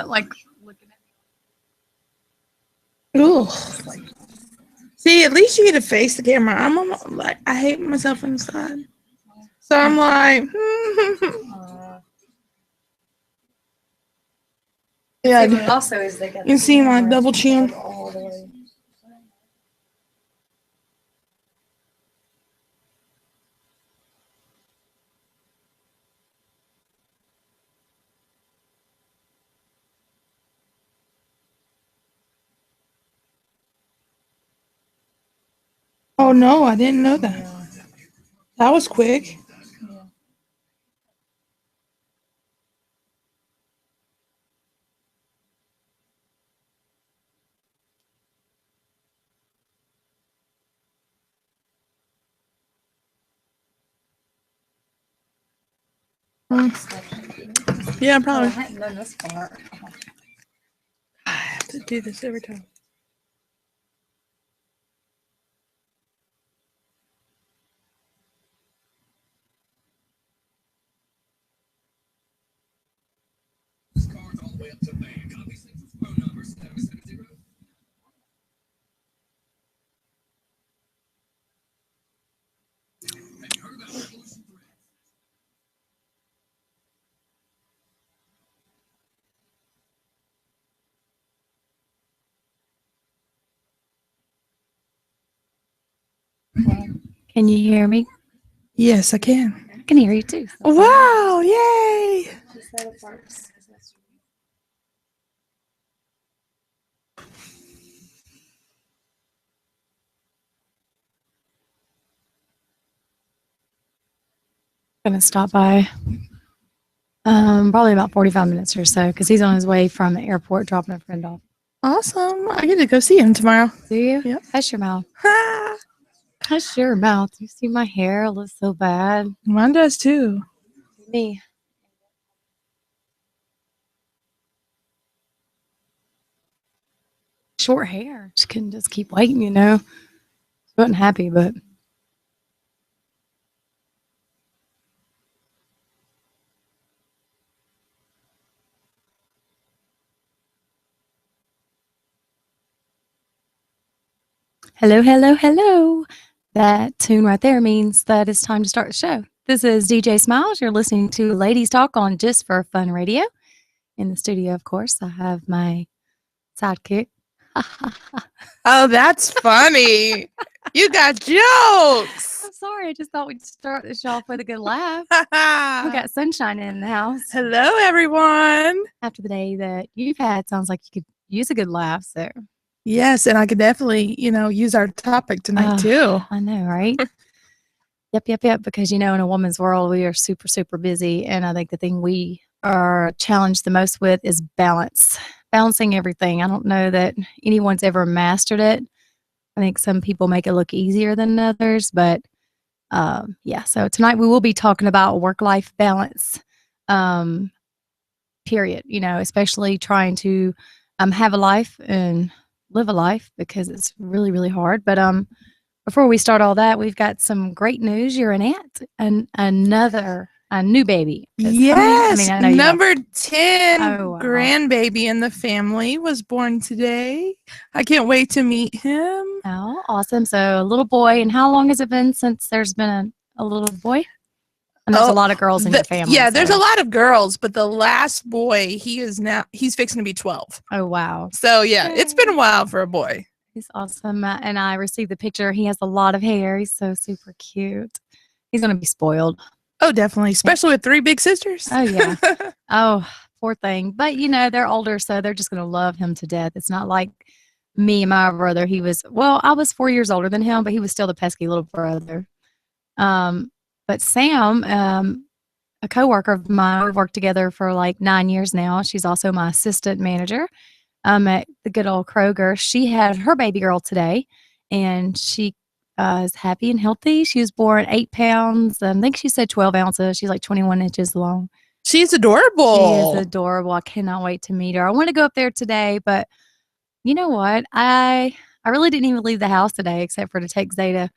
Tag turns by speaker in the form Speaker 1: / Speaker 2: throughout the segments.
Speaker 1: like looking
Speaker 2: Ooh. See, at least you get to face the camera. Like, I hate myself inside. So I'm like, yeah.
Speaker 1: Also, is they got
Speaker 2: You see my double chin.
Speaker 1: all the way.
Speaker 2: Oh no, I didn't know that. That was quick. Yeah, probably.
Speaker 1: I hadn't done this part.
Speaker 2: I have to do this every time.
Speaker 1: Can you hear me?
Speaker 2: Yes, I can.
Speaker 1: I can hear you too.
Speaker 2: Wow! Yay!
Speaker 1: Gonna stop by probably about 45 minutes or so because he's on his way from the airport dropping a friend off.
Speaker 2: Awesome. I get to go see him tomorrow.
Speaker 1: Do you?
Speaker 2: Yep.
Speaker 1: Hush your mouth. Hush your mouth. You see my hair looks so bad.
Speaker 2: Mine does too.
Speaker 1: Me. Short hair. Just couldn't just keep waiting, you know. Wasn't happy, but hello, hello, hello. That tune right there means that it's time to start the show. This is DJ Smiles. You're listening to Ladies Talk on Just for Fun Radio. In the studio, of course, I have my sidekick.
Speaker 2: Oh, that's funny. You got jokes.
Speaker 1: I'm sorry. I just thought we'd start the show off with a good laugh. We got sunshine in the house.
Speaker 2: Hello, everyone.
Speaker 1: After the day that you've had, sounds like you could use a good laugh. So
Speaker 2: yes, and I could definitely, use our topic tonight too.
Speaker 1: I know, right? Yep. Because in a woman's world, we are super, super busy, and I think the thing we are challenged the most with is balancing everything. I don't know that anyone's ever mastered it. I think some people make it look easier than others, but so tonight we will be talking about work-life balance, period, especially trying to have a life and live a life because it's really, really hard. But before we start all that, we've got some great news. You're an aunt and a new baby.
Speaker 2: Yes, number 10 grandbaby in the family was born today. I can't wait to meet him.
Speaker 1: Oh, awesome. So a little boy. And how long has it been since there's been a little boy? And there's a lot of girls in your family.
Speaker 2: Yeah, there's a lot of girls, but the last boy, he's fixing to be 12.
Speaker 1: Oh, wow.
Speaker 2: So, yeah, it's been a while for a boy.
Speaker 1: He's awesome. And I received the picture. He has a lot of hair. He's so super cute. He's going to be spoiled.
Speaker 2: Oh, definitely. Especially with 3 big sisters.
Speaker 1: Oh, yeah. Oh, poor thing. But, they're older, so they're just going to love him to death. It's not like me and my brother. I was 4 years older than him, but he was still the pesky little brother. But Sam, a coworker of mine, we've worked together for like 9 years now. She's also my assistant manager at the good old Kroger. She had her baby girl today, and she is happy and healthy. She was born 8 pounds. I think she said 12 ounces. She's like 21 inches long.
Speaker 2: She's adorable.
Speaker 1: She is adorable. I cannot wait to meet her. I want to go up there today, but you know what? I really didn't even leave the house today except for to take Zeta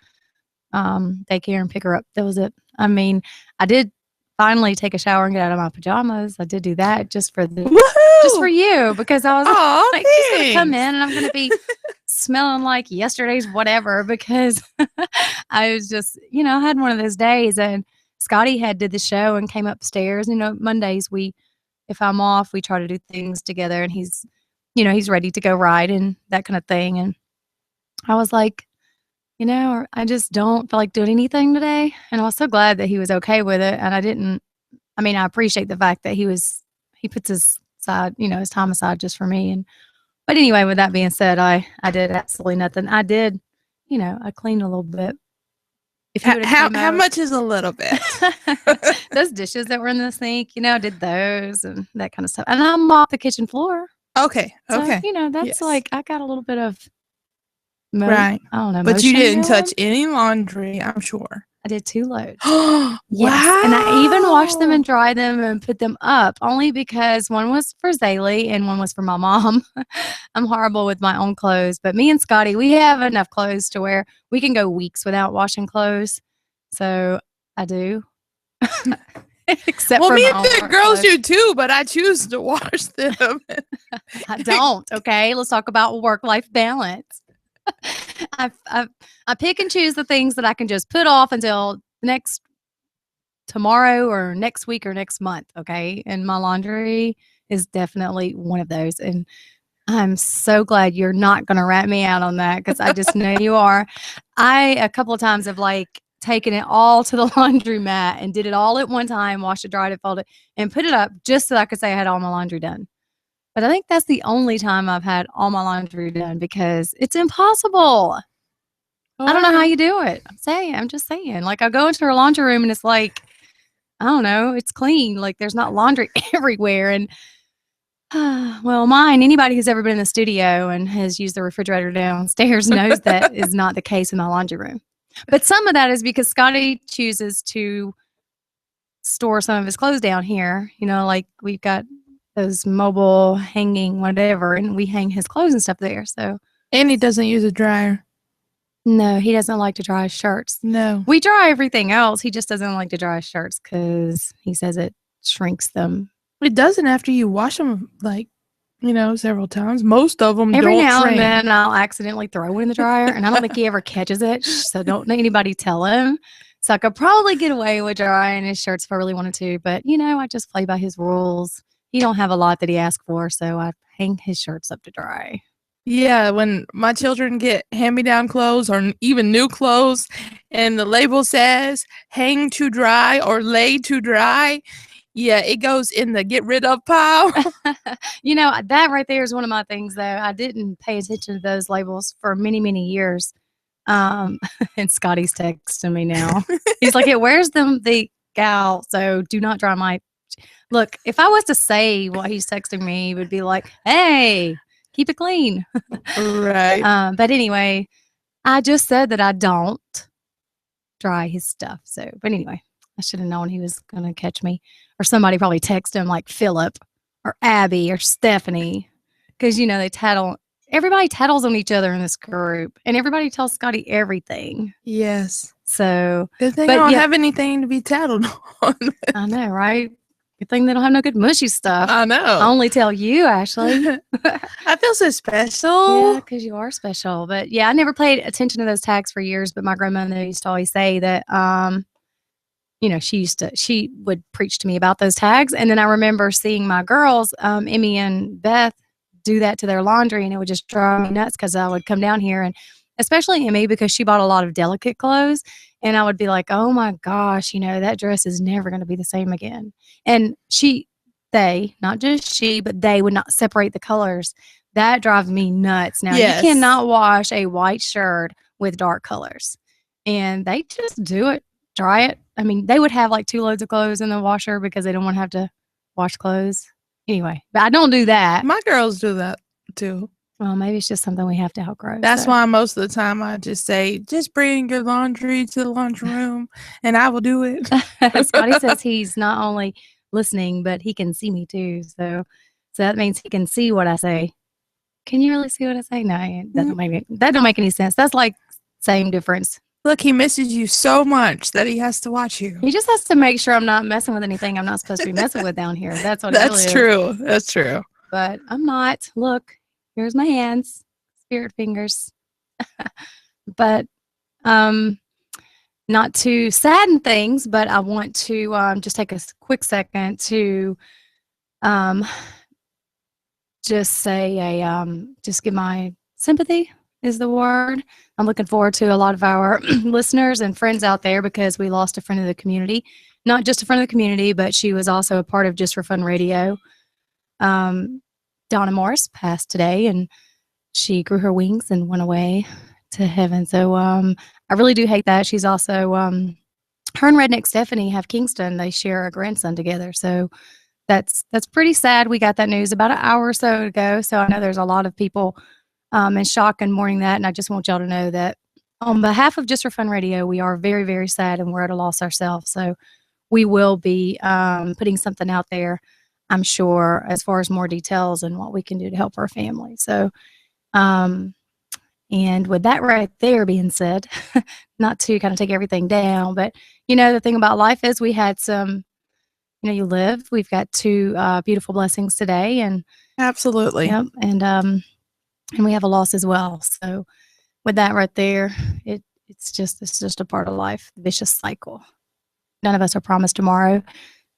Speaker 1: daycare and pick her up. That was it. I mean, I did finally take a shower and get out of my pajamas. I did do that just for
Speaker 2: Woohoo!
Speaker 1: you because I was like, she's going to come in and I'm going to be smelling like yesterday's whatever because I was just, I had one of those days and Scotty did the show and came upstairs. Mondays if I'm off, we try to do things together and he's ready to go ride and that kind of thing. And I was like, I just don't feel like doing anything today. And I was so glad that he was okay with it. And I appreciate the fact that he puts his his time aside just for me. But anyway, with that being said, I did absolutely nothing. I did, I cleaned a little bit.
Speaker 2: How much is a little bit?
Speaker 1: Those dishes that were in the sink, I did those and that kind of stuff. And I mopped the kitchen floor.
Speaker 2: Okay.
Speaker 1: So,
Speaker 2: okay.
Speaker 1: That's like, I got a little bit of
Speaker 2: right.
Speaker 1: I don't know.
Speaker 2: But you didn't touch any laundry, I'm sure.
Speaker 1: I did 2 loads.
Speaker 2: Wow.
Speaker 1: Yes. And I even washed them and dried them and put them up only because one was for Zaylee and one was for my mom. I'm horrible with my own clothes, but me and Scotty, we have enough clothes to where we can go weeks without washing clothes. So I do. Except for
Speaker 2: me and the girls do too, but I choose to wash them.
Speaker 1: I don't. Okay. Let's talk about work-life balance. I pick and choose the things that I can just put off until tomorrow or next week or next month. Okay. And my laundry is definitely one of those. And I'm so glad you're not going to rat me out on that because I just know you are. A couple of times have taken it all to the laundromat and did it all at one time, washed it, dried it, folded it, and put it up just so I could say I had all my laundry done. But I think that's the only time I've had all my laundry done because it's impossible. I don't know how you do it. I'm just saying. Like I go into her laundry room and it's like, I don't know, it's clean. Like there's not laundry everywhere. And well, anybody who's ever been in the studio and has used the refrigerator downstairs knows that is not the case in my laundry room. But some of that is because Scotty chooses to store some of his clothes down here. Like we've got those mobile hanging whatever, and we hang his clothes and stuff there. So,
Speaker 2: and he doesn't use a dryer.
Speaker 1: No, he doesn't like to dry his shirts.
Speaker 2: No,
Speaker 1: we dry everything else. He just doesn't like to dry his shirts because he says it shrinks them.
Speaker 2: It doesn't after you wash them several times. Most of them
Speaker 1: every
Speaker 2: don't
Speaker 1: now
Speaker 2: shrink.
Speaker 1: And then I'll accidentally throw it in the dryer, and I don't think he ever catches it. So don't anybody tell him. So I could probably get away with drying his shirts if I really wanted to, but I just play by his rules. He don't have a lot that he asks for, so I hang his shirts up to dry.
Speaker 2: Yeah, when my children get hand-me-down clothes or even new clothes and the label says hang to dry or lay to dry, yeah, it goes in the get rid of pile.
Speaker 1: That right there is one of my things, though. I didn't pay attention to those labels for many, many years. And Scotty's texting me now. He's like, it wears them the gal, so do not dry my... Look, if I was to say what he's texting me, he would be like, hey, keep it clean.
Speaker 2: Right.
Speaker 1: But anyway, I just said that I don't dry his stuff. So, but anyway, I should have known he was going to catch me. Or somebody probably text him like Philip or Abby or Stephanie. Because, they tattle. Everybody tattles on each other in this group. And everybody tells Scotty everything.
Speaker 2: Yes.
Speaker 1: So.
Speaker 2: Good thing I don't have anything to be tattled on.
Speaker 1: I know, right? Good thing they don't have no good mushy stuff.
Speaker 2: I know.
Speaker 1: I only tell you, Ashley.
Speaker 2: I feel so special.
Speaker 1: Yeah, because you are special. But yeah, I never paid attention to those tags for years. But my grandmother used to always say that, she would preach to me about those tags. And then I remember seeing my girls, Emmy and Beth, do that to their laundry. And it would just drive me nuts because I would come down here and especially Emmy because she bought a lot of delicate clothes. And I would be like, oh my gosh, that dress is never going to be the same again. And not just she, but they would not separate the colors. That drives me nuts. Now, You cannot wash a white shirt with dark colors. And they just do it, dry it. I mean, they would have like 2 loads of clothes in the washer because they don't want to have to wash clothes. Anyway, but I don't do that.
Speaker 2: My girls do that too.
Speaker 1: Well, maybe it's just something we have to outgrow.
Speaker 2: That's why most of the time I just say, just bring your laundry to the laundry room and I will do it.
Speaker 1: Scotty says he's not only listening, but he can see me too. So that means he can see what I say. Can you really see what I say? No, that don't make any sense. That's like same difference
Speaker 2: Look, he misses you so much that he has to watch you.
Speaker 1: He just has to make sure I'm not messing with anything I'm not supposed to be messing with down here. That's what it really
Speaker 2: That's
Speaker 1: is.
Speaker 2: true. That's true.
Speaker 1: But I'm not. Look, here's my hands, spirit fingers. But not to sadden things, but I want to just take a quick second to just say just give my sympathy is the word. I'm looking forward to a lot of our listeners and friends out there because we lost a friend of the community. Not just a friend of the community, but she was also a part of Just for Fun Radio. Donna Morris passed today, and she grew her wings and went away to heaven. So I really do hate that. She's also her and Redneck Stephanie have Kingston. They share a grandson together. So that's pretty sad. We got that news about an hour or so ago. So I know there's a lot of people in shock and mourning that. And I just want y'all to know that on behalf of Just for Fun Radio, we are very, very sad and we're at a loss ourselves. So we will be putting something out there, I'm sure, as far as more details and what we can do to help our family. So, and with that right there being said, not to kind of take everything down, but the thing about life is we had some, you live. We've got two beautiful blessings today, and
Speaker 2: Absolutely.
Speaker 1: yep, and we have a loss as well. So, with that right there, it's just a part of life, the vicious cycle. None of us are promised tomorrow,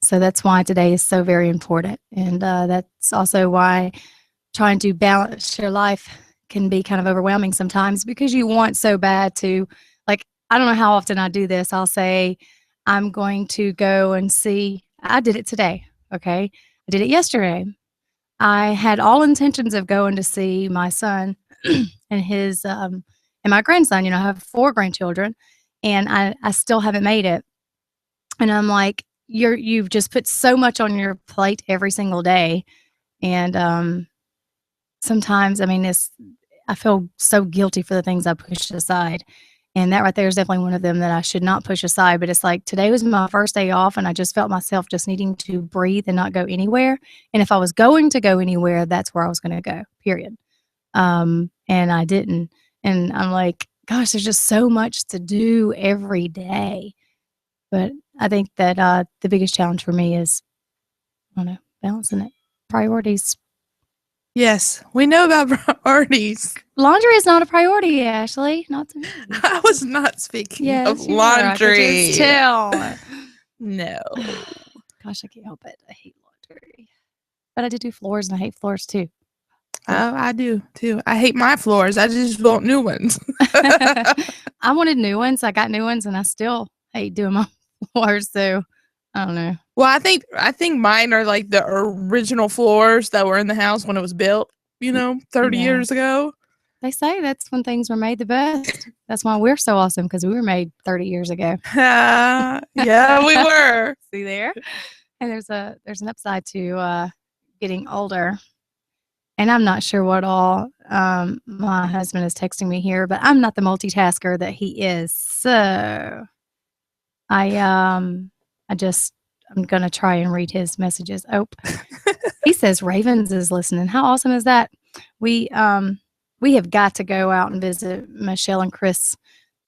Speaker 1: so that's why today is so very important, and that's also why trying to balance your life can be kind of overwhelming sometimes because you want so bad to, like, I don't know how often I do this. I'll say, I'm going to go and see, I did it today, okay? I did it yesterday. I had all intentions of going to see my son and his, and my grandson. I have 4 grandchildren, and I still haven't made it. And I'm like, you've just put so much on your plate every single day. And sometimes, I feel so guilty for the things I pushed aside. And that right there is definitely one of them that I should not push aside. But it's like today was my first day off, and I just felt myself just needing to breathe and not go anywhere. And if I was going to go anywhere, that's where I was going to go, period. And I didn't. And I'm like, gosh, there's just so much to do every day. But I think that the biggest challenge for me is, I don't know, balancing it. Priorities.
Speaker 2: Yes, we know about priorities.
Speaker 1: Laundry is not a priority, Ashley. Not to me.
Speaker 2: I was not speaking of
Speaker 1: you were. I could
Speaker 2: laundry.
Speaker 1: just tell.
Speaker 2: No.
Speaker 1: Gosh, I can't help it. I hate laundry. But I do floors, and I hate floors too.
Speaker 2: Oh, I do too. I hate my floors. I just want new ones.
Speaker 1: I wanted new ones. I got new ones, and I still hate doing my floors. So I don't know.
Speaker 2: Well, I think mine are like the original floors that were in the house when it was built, 30
Speaker 1: Yeah.
Speaker 2: years ago.
Speaker 1: They say that's when things were made the best. That's why we're so awesome, because we were made 30 years ago.
Speaker 2: Yeah, we were.
Speaker 1: See there? And there's an upside to getting older. And I'm not sure what all my husband is texting me here, but I'm not the multitasker that he is. So I'm gonna try and read his messages. Oh, he says Ravens is listening. How awesome is that? We have got to go out and visit Michelle and Chris.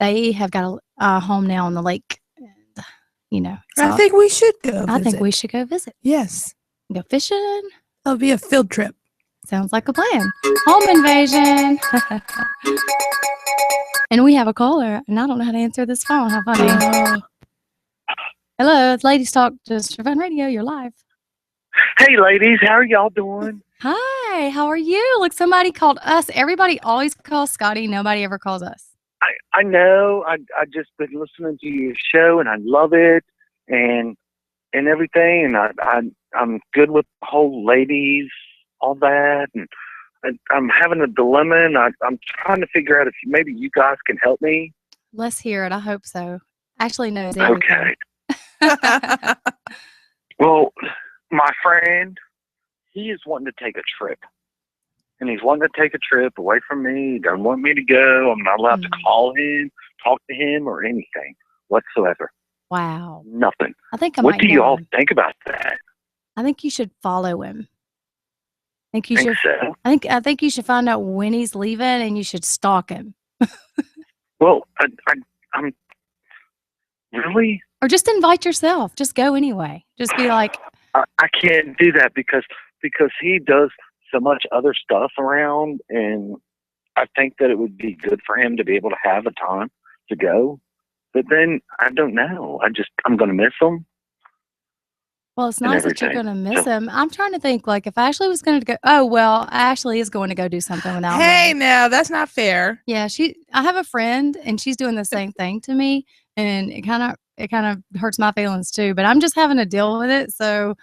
Speaker 1: They have got a home now on the lake. And, so
Speaker 2: I think we should go visit.
Speaker 1: I think we should go visit.
Speaker 2: Yes.
Speaker 1: Go fishing.
Speaker 2: That'll be a field trip.
Speaker 1: Sounds like a plan. Home invasion. And we have a caller, and I don't know how to answer this phone. How funny. Hello, it's Ladies Talk, Just for Fun Radio. You're live.
Speaker 3: Hey, ladies. How are y'all doing?
Speaker 1: Hi, how are you? Look, somebody called us. Everybody always calls Scotty. Nobody ever calls us.
Speaker 3: I know. I just been listening to your show, and I love it, and everything. And I'm good with the whole ladies, all that. And I'm having a dilemma, and I'm trying to figure out if maybe you guys can help me.
Speaker 1: Let's hear it. I hope so. Ashley knows everything.
Speaker 3: Okay. Well, my friend, he is wanting to take a trip. And he's wanting to take a trip away from me. He doesn't want me to go. I'm not allowed to call him, talk to him, or anything whatsoever.
Speaker 1: Wow.
Speaker 3: Nothing.
Speaker 1: I think I
Speaker 3: What
Speaker 1: might
Speaker 3: do
Speaker 1: know
Speaker 3: you all
Speaker 1: him.
Speaker 3: think about that?
Speaker 1: I think you should follow him. I think
Speaker 3: So.
Speaker 1: I think you should find out when he's leaving, and you should stalk him.
Speaker 3: Well, I'm really.
Speaker 1: Or just invite yourself. Just go anyway. Just be like,
Speaker 3: I can't do that because he does so much other stuff around, and I think that it would be good for him to be able to have a time to go. But then I don't know. I'm going to miss him.
Speaker 1: well, it's nice that you're going to miss him. I'm trying to think, like, if Ashley was going to go, oh, well, Ashley is going to go do something without me.
Speaker 2: Hey, now that's not fair.
Speaker 1: Yeah, I have a friend, and she's doing the same thing to me, and it kind of hurts my feelings too. But I'm just having to deal with it. So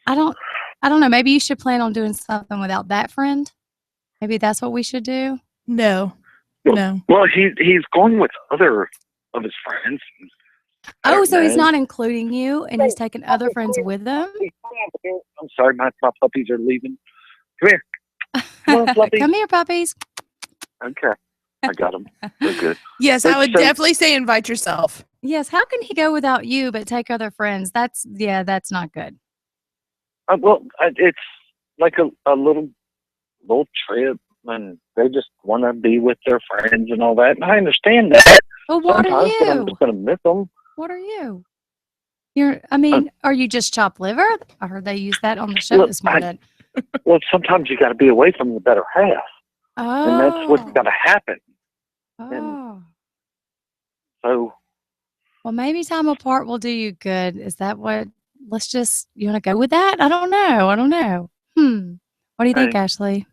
Speaker 1: I don't know. Maybe you should plan on doing something without that friend. Maybe that's what we should do.
Speaker 2: No.
Speaker 3: Well, he's going with other of his friends.
Speaker 1: Oh, so he's not including you, and he's taking other friends with him?
Speaker 3: I'm sorry, my puppies are leaving. Come here. Come on, puppy.
Speaker 1: Come here, puppies.
Speaker 3: Okay. I got them. They're good.
Speaker 2: Yes, I would definitely say invite yourself.
Speaker 1: Yes, how can he go without you but take other friends? That's not good.
Speaker 3: Well, it's like a little trip, and they just want to be with their friends and all that. And I understand that.
Speaker 1: Well, what are you?
Speaker 3: But I'm just going to miss them.
Speaker 1: What are you? Are you just chopped liver? I heard they used that on the show this morning.
Speaker 3: Well, sometimes you got to be away from the better half.
Speaker 1: Oh.
Speaker 3: And that's what's got to happen.
Speaker 1: Oh.
Speaker 3: And so.
Speaker 1: Well, maybe time apart will do you good. Is that what? You want to go with that? I don't know. What do you think, Ashley?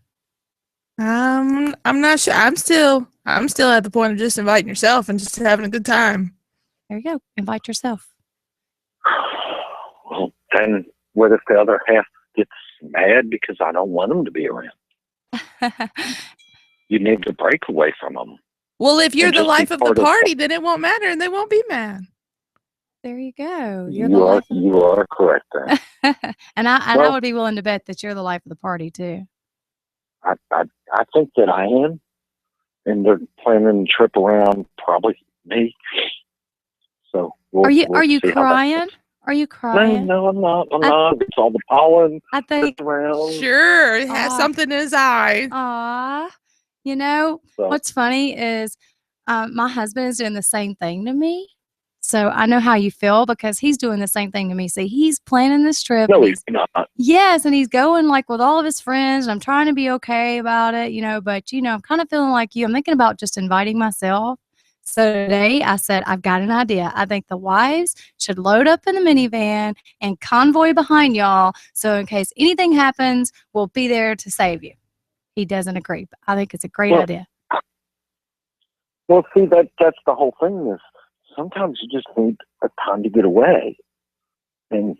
Speaker 2: I'm not sure. I'm still at the point of just inviting yourself and just having a good time.
Speaker 1: There you go. Invite yourself.
Speaker 3: Well, then what if the other half gets mad because I don't want them to be around? You need to break away from them.
Speaker 2: Well, if you're the life of the party, then it won't matter and they won't be mad.
Speaker 1: There you go.
Speaker 3: You are correct there.
Speaker 1: And I would be willing to bet that you're the life of the party too.
Speaker 3: I think that I am, and they're planning a trip around probably me. So
Speaker 1: are you crying? Are you crying?
Speaker 3: No, I'm not. I'm not. It's all the pollen.
Speaker 1: I think
Speaker 3: around.
Speaker 2: Sure, it has something in his eye.
Speaker 1: What's funny is my husband is doing the same thing to me. So I know how you feel because he's doing the same thing to me. See, he's planning this trip.
Speaker 3: No, he's not.
Speaker 1: Yes, and he's going like with all of his friends, and I'm trying to be okay about it, but I'm kind of feeling like you. I'm thinking about just inviting myself. So today I said, I've got an idea. I think the wives should load up in the minivan and convoy behind y'all. So in case anything happens, we'll be there to save you. He doesn't agree, but I think it's a great idea.
Speaker 3: Well, see, that's the whole thing is sometimes you just need a time to get away. And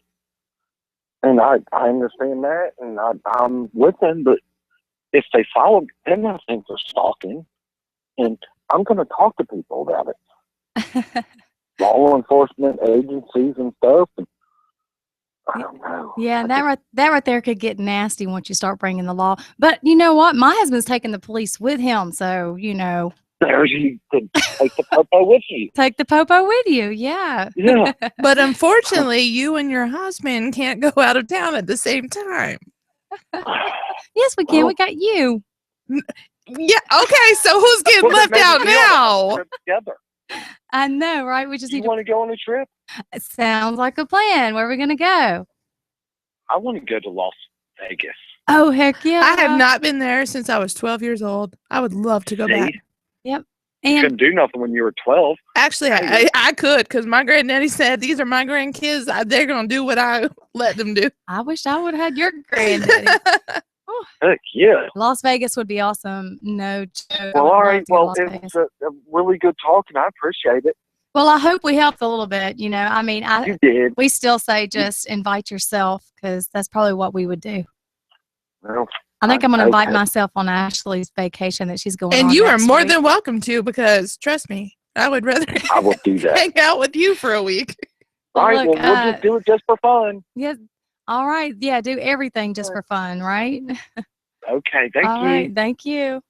Speaker 3: I understand that, and I'm with them, but if they follow, then I think they're stalking. And I'm going to talk to people about it. Law enforcement agencies and stuff. And I don't know.
Speaker 1: Yeah, and that right there could get nasty once you start bringing the law. But you know what? My husband's taking the police with him, so
Speaker 3: There you could take the popo with you.
Speaker 1: Take the popo with you, yeah.
Speaker 3: Yeah.
Speaker 2: But unfortunately, you and your husband can't go out of town at the same time.
Speaker 1: Yes, we can. We got you.
Speaker 2: Yeah. Okay. So who's getting left out now?
Speaker 3: Together.
Speaker 1: I know, right? We just
Speaker 3: need. You want to go on a trip?
Speaker 1: It sounds like a plan. Where are we going to go?
Speaker 3: I want to go to Las Vegas.
Speaker 1: Oh, heck yeah!
Speaker 2: I have not been there since I was 12 years old. I would love to go back.
Speaker 1: Yep.
Speaker 3: And you couldn't do nothing when you were 12.
Speaker 2: Actually, I could because my granddaddy said these are my grandkids. They're gonna do what I let them do.
Speaker 1: I wish I would have had your granddaddy.
Speaker 3: Heck yeah.
Speaker 1: Las Vegas would be awesome. No joke.
Speaker 3: Well, all right. Well, it was a really good talk, and I appreciate it.
Speaker 1: Well, I hope we helped a little bit. You
Speaker 3: did.
Speaker 1: We still say just invite yourself because that's probably what we would do.
Speaker 3: Well,
Speaker 1: I think I'm going to invite myself on Ashley's vacation that she's going on.
Speaker 2: And you are more than welcome to because, trust me, I would rather
Speaker 3: I will do that.
Speaker 2: hang out with you for a week.
Speaker 3: All right. Well, we'll just do it just for fun.
Speaker 1: Yeah. All right. Yeah. Do everything just for fun, right?
Speaker 3: Okay. Thank you.
Speaker 1: All right. Thank you.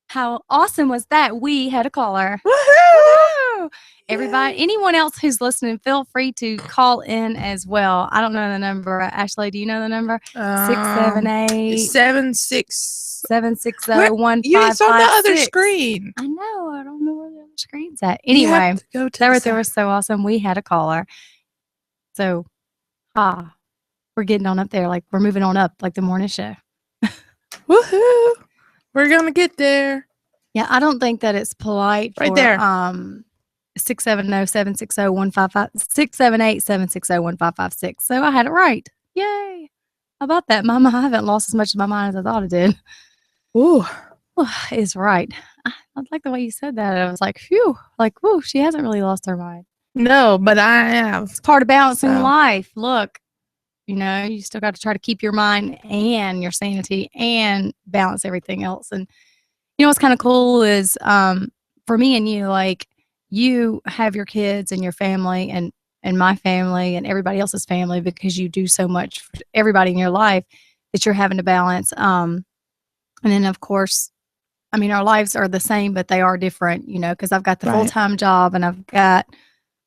Speaker 1: How awesome was that? We had a caller.
Speaker 2: Woohoo!
Speaker 1: know. Everybody, anyone else who's listening, feel free to call in as well. I don't know the number. Ashley, do you know the number? 678
Speaker 2: 76.
Speaker 1: 760
Speaker 2: Yeah, it's on the other
Speaker 1: 1556.
Speaker 2: screen.
Speaker 1: I know. I don't know where the other screen's at.
Speaker 2: You have
Speaker 1: Anyway,
Speaker 2: to go to
Speaker 1: that
Speaker 2: the
Speaker 1: right there
Speaker 2: side.
Speaker 1: was so awesome. We had a caller. So, we're getting on up there. Like, we're moving on up like the morning show.
Speaker 2: Woohoo! We're gonna get there.
Speaker 1: Yeah, I don't think that it's polite
Speaker 2: Right
Speaker 1: for
Speaker 2: there.
Speaker 1: 678-760-1556. So I had it right. Yay. How about that, Mama? I haven't lost as much of my mind as I thought I did.
Speaker 2: Ooh.
Speaker 1: It's right. I like the way you said that. I was like, phew, like, whoo, she hasn't really lost her mind.
Speaker 2: No, but I have.
Speaker 1: It's part of balancing
Speaker 2: So.
Speaker 1: life. Look, you still got to try to keep your mind and your sanity and balance everything else. And what's kind of cool is for me and you, like, you have your kids and your family and my family and everybody else's family because you do so much for everybody in your life that you're having to balance. And then, of course, I mean, our lives are the same, but they are different, because I've got the
Speaker 2: Right.
Speaker 1: full-time job and I've got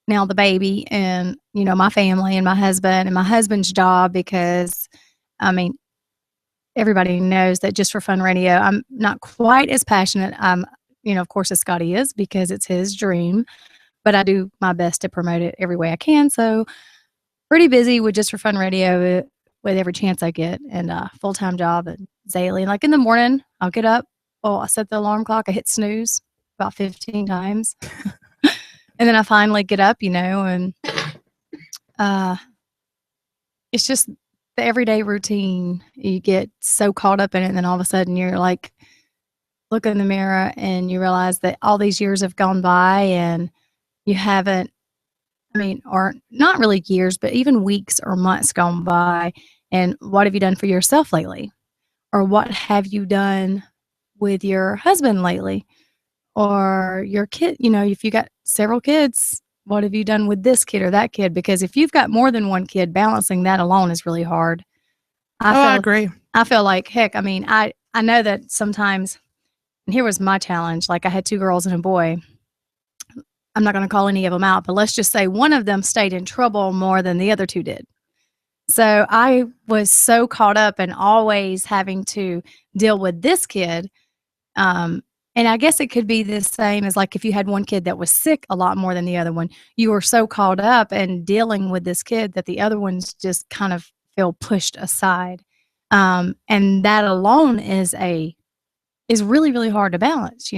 Speaker 1: now the baby and, my family and my husband's job because, I mean, everybody knows that Just for Fun Radio, I'm not quite as passionate, of course, as Scotty is because it's his dream, but I do my best to promote it every way I can. So pretty busy with Just for Fun Radio with every chance I get and a full-time job and daily. Like in the morning, I'll get up. Oh, I set the alarm clock. I hit snooze about 15 times. And then I finally get up, and it's just the everyday routine. You get so caught up in it, and then all of a sudden you're like, look in the mirror and you realize that all these years have gone by and you haven't, or not really years, but even weeks or months gone by. And what have you done for yourself lately? Or what have you done with your husband lately? Or your kid, if you got several kids, what have you done with this kid or that kid? Because if you've got more than one kid, balancing that alone is really hard.
Speaker 2: I agree.
Speaker 1: I feel like, heck, I know that sometimes, and here was my challenge, like I had 2 girls and a boy. I'm not going to call any of them out, but let's just say one of them stayed in trouble more than the other 2 did. So I was so caught up in always having to deal with this kid. And I guess it could be the same as like if you had one kid that was sick a lot more than the other one, you were so caught up in dealing with this kid that the other ones just kind of feel pushed aside. And that alone is really, really hard to balance,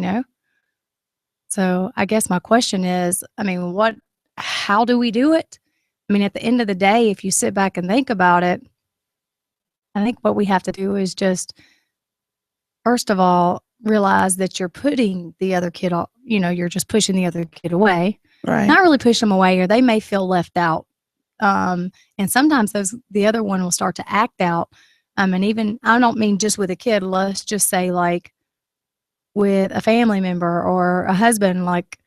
Speaker 1: So I guess my question is, how do we do it? At the end of the day, if you sit back and think about it, I think what we have to do is just, first of all, realize that you're putting the other kid off, you're just pushing the other kid away.
Speaker 2: Right.
Speaker 1: Not really push them away, or they may feel left out. And sometimes the other one will start to act out. And even, I don't mean just with a kid, let's just say like with a family member or a husband, like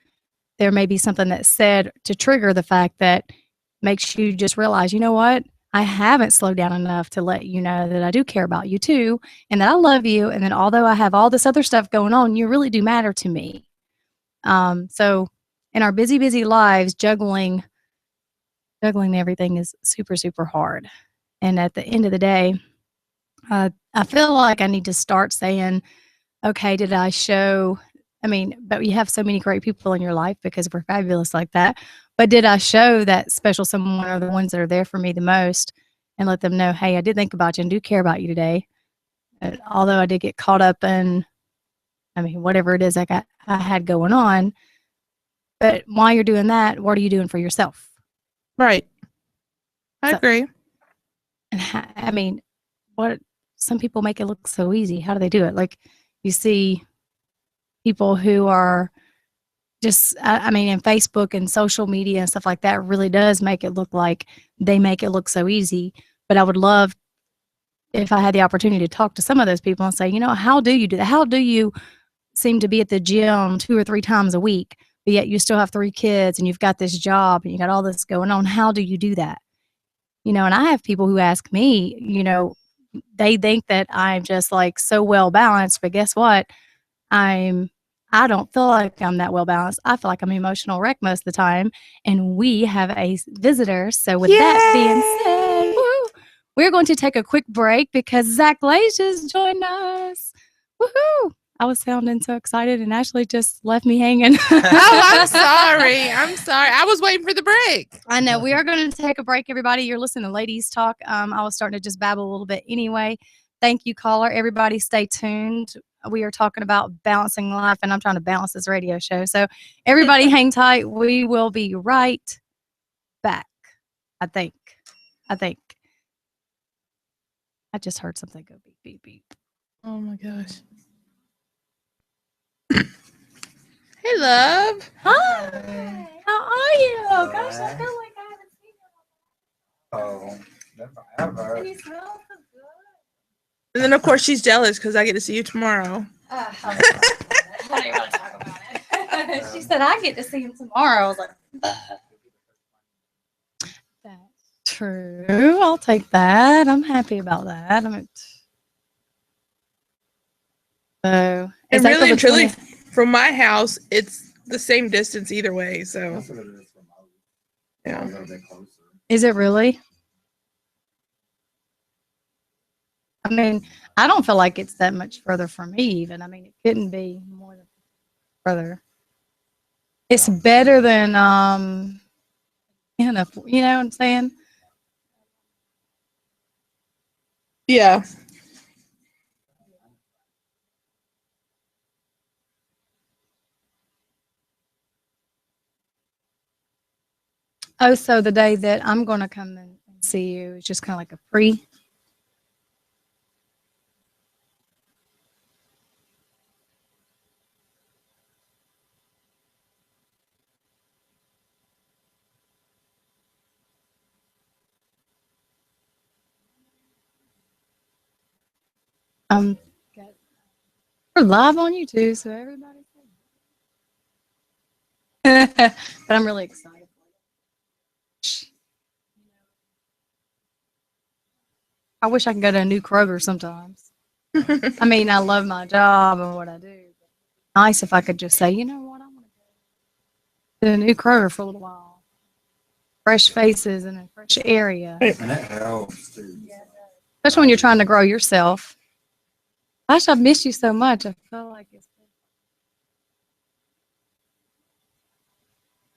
Speaker 1: there may be something that's said to trigger the fact that makes you just realize, you know what? I haven't slowed down enough to let you know that I do care about you too, and that I love you, and that although I have all this other stuff going on, you really do matter to me. So in our busy, busy lives, juggling everything is super, super hard. And at the end of the day, I feel like I need to start saying, okay, did I show, but you have so many great people in your life because we're fabulous like that. But did I show that special someone or the ones that are there for me the most and let them know, hey, I did think about you and do care about you today. Although I did get caught up in, whatever it is I had going on. But while you're doing that, what are you doing for yourself?
Speaker 2: Right. I agree.
Speaker 1: And some people make it look so easy. How do they do it? Like you see people who are just, in Facebook and social media and stuff like that really does make it look like they make it look so easy. But I would love if I had the opportunity to talk to some of those people and say, how do you do that? How do you seem to be at the gym 2 or 3 times a week, but yet you still have 3 kids and you've got this job and you got all this going on? How do you do that? And I have people who ask me, they think that I'm just like so well balanced, but guess what? I'm I don't feel like I'm that well balanced. I feel like I'm an emotional wreck most of the time. And we have a visitor. So with that being said, woo, we're going to take a quick break because Zach Lays just joined us. Woohoo! I was sounding so excited, and Ashley just left me hanging.
Speaker 2: Oh, I'm sorry. I'm sorry. I was waiting for the break.
Speaker 1: I know. We are going to take a break, everybody. You're listening to Ladies Talk. I was starting to just babble a little bit anyway. Thank you, caller. Everybody stay tuned. We are talking about balancing life, and I'm trying to balance this radio show. So everybody hang tight. We will be right back. I think. I just heard something go beep, beep, beep.
Speaker 2: Oh, my gosh. Hey, love.
Speaker 1: Hi. How are you? Gosh, I feel like I haven't seen you.
Speaker 4: Oh, never ever.
Speaker 1: And you smell so good.
Speaker 2: And then, of course, she's jealous because I get to see you tomorrow.
Speaker 1: I don't even want to talk about it. She said, I get to see him tomorrow. I was like, that's true. I'll take that. I'm happy about that. So,
Speaker 2: And really and truly, from my house, it's the same distance either way. So,
Speaker 4: That's what it is from ours.
Speaker 2: yeah.
Speaker 4: A little bit closer.
Speaker 1: Is it really? I mean, I don't feel like it's that much further from me even. I mean, it couldn't be more than further. It's better than, you know what I'm saying?
Speaker 2: Yeah.
Speaker 1: Oh, so the day that I'm going to come and see you is just kind of like a pre. We're live on YouTube, so everybody. But I'm really excited. I wish I could go to a new Kroger sometimes. I mean, I love my job and what I do. Nice if I could just say, you know what, I want to go to a new Kroger for a little while. Fresh faces and a fresh area.
Speaker 4: And it helps too.
Speaker 1: Especially when you're trying to grow yourself. Gosh, I've missed you so much. I feel like it's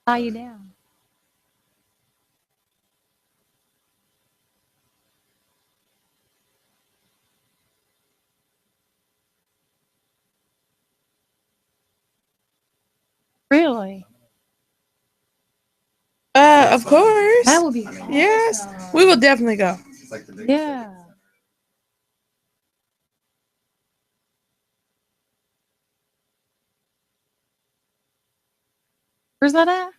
Speaker 1: tie you down. Really?
Speaker 2: Of course.
Speaker 1: That would be awesome.
Speaker 2: Yes, we will definitely go.
Speaker 4: It's like the big
Speaker 1: Yeah. Where's that at?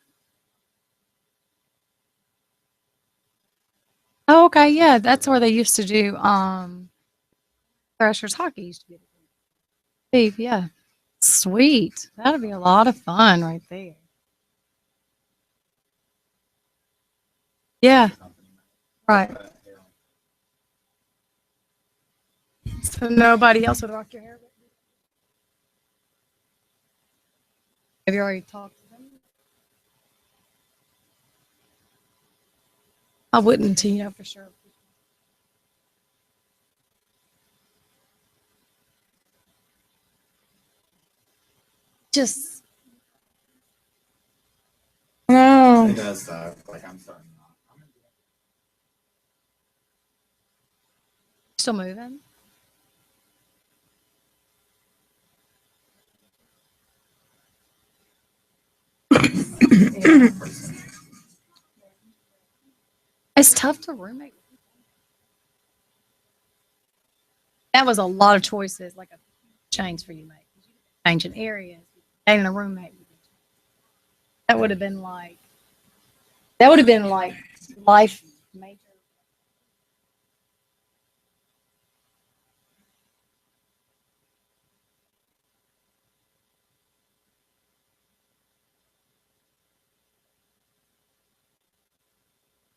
Speaker 1: Oh, okay, yeah, that's where they used to do Thrashers hockey used to be. Steve, yeah. Sweet. That'd be a lot of fun right there. Yeah, right. So nobody else would rock your hair? Have you already talked to them? I wouldn't until you know for sure. Just
Speaker 2: No.
Speaker 4: It does suck. Like I'm starting off.
Speaker 1: still moving. It's tough to roommate. That was a lot of choices, like a change for you, mate. Changing areas, dating a roommate. That would have been like life major.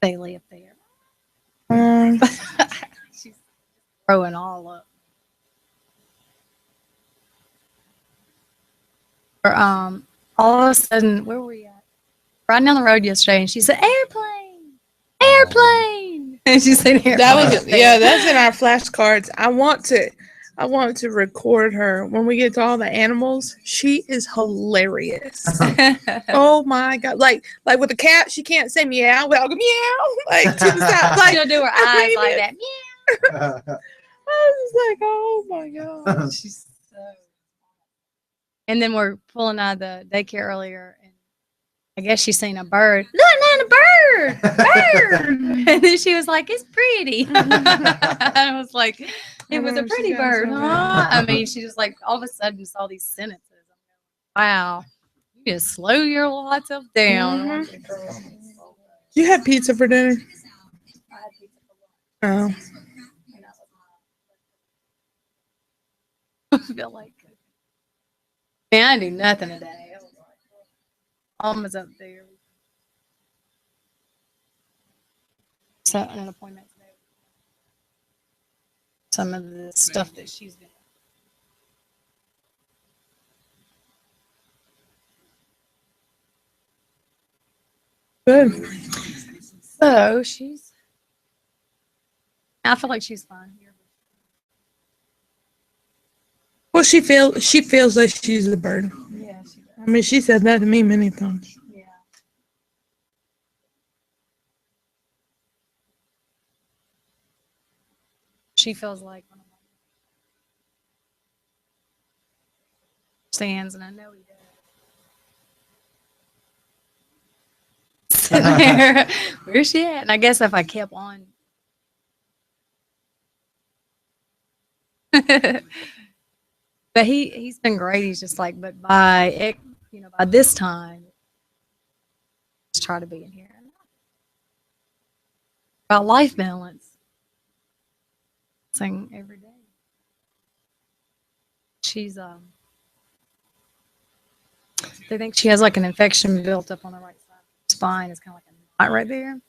Speaker 1: They live there. She's growing all up. Or, all of a sudden, where were we at? Riding down the road yesterday, and she said, "Airplane, airplane," and she said,
Speaker 2: That was that's in our flashcards. I want to record her when we get to all the animals. She is hilarious. Oh my god! Like with a cat, she can't say meow, but I'll go meow like to the side. Like
Speaker 1: she'll do her eyes like that.
Speaker 2: I was just like, oh my god.
Speaker 1: She's so. And then we're pulling out of the daycare earlier, and I guess she's seen a bird. Look, Nan, a bird, bird. And then she was like, "It's pretty." I was like, "It was a
Speaker 2: She
Speaker 1: pretty
Speaker 2: got
Speaker 1: bird,
Speaker 2: so
Speaker 1: huh?" I mean, she just like all of a sudden saw these sentences. Wow, you just slow your lots of down.
Speaker 2: You had pizza for dinner? Oh.
Speaker 1: I feel like. Man, I didn't do nothing today. Almost up there. So an appointment today. Some of the stuff that she's doing.
Speaker 2: Good.
Speaker 1: So she's. I feel like she's fine here.
Speaker 2: Well, she feels like she's a bird.
Speaker 1: Yeah, she does.
Speaker 2: I mean, she said that to me many times.
Speaker 1: Yeah. She feels like one of my stands, and I know he does. Sitting there, where's she at? And I guess if I kept on. But he's been great. He's just like, but by this time, just try to be in here. About life balance. Sing every day. She's they think she has like an infection built up on the right side of her spine. It's kind of like a knot right there.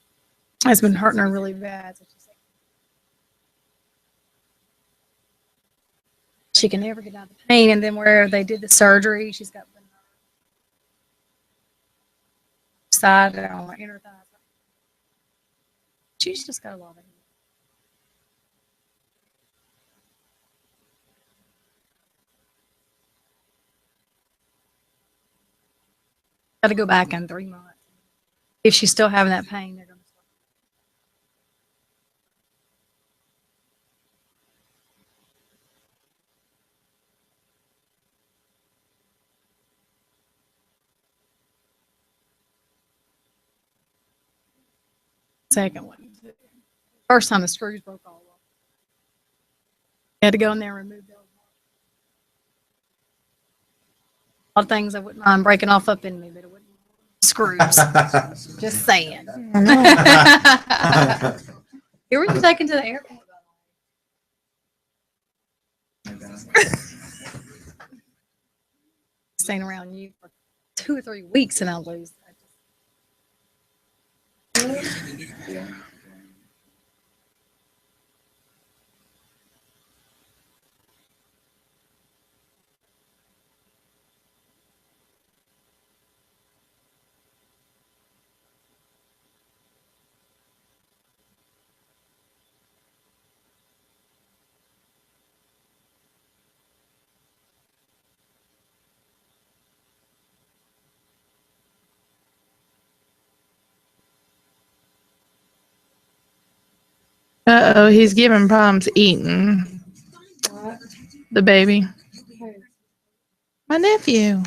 Speaker 1: It's been hurting her really bad. So she's like, she can never get out of the pain. And then where they did the surgery, she's got the side on her inner thigh. She's just got a lot of it. Got to go back in 3 months. If she's still having that pain, they're going to start. Second one. First time the screws broke all off. Had to go in there and remove those. A lot of things I wouldn't mind breaking off up in me, but it wouldn't. Screws. Just saying. Here were you taken to the airport? Staying around you for 2 or 3 weeks and I'll lose.
Speaker 2: Uh-oh, he's giving problems eating. The baby. My nephew.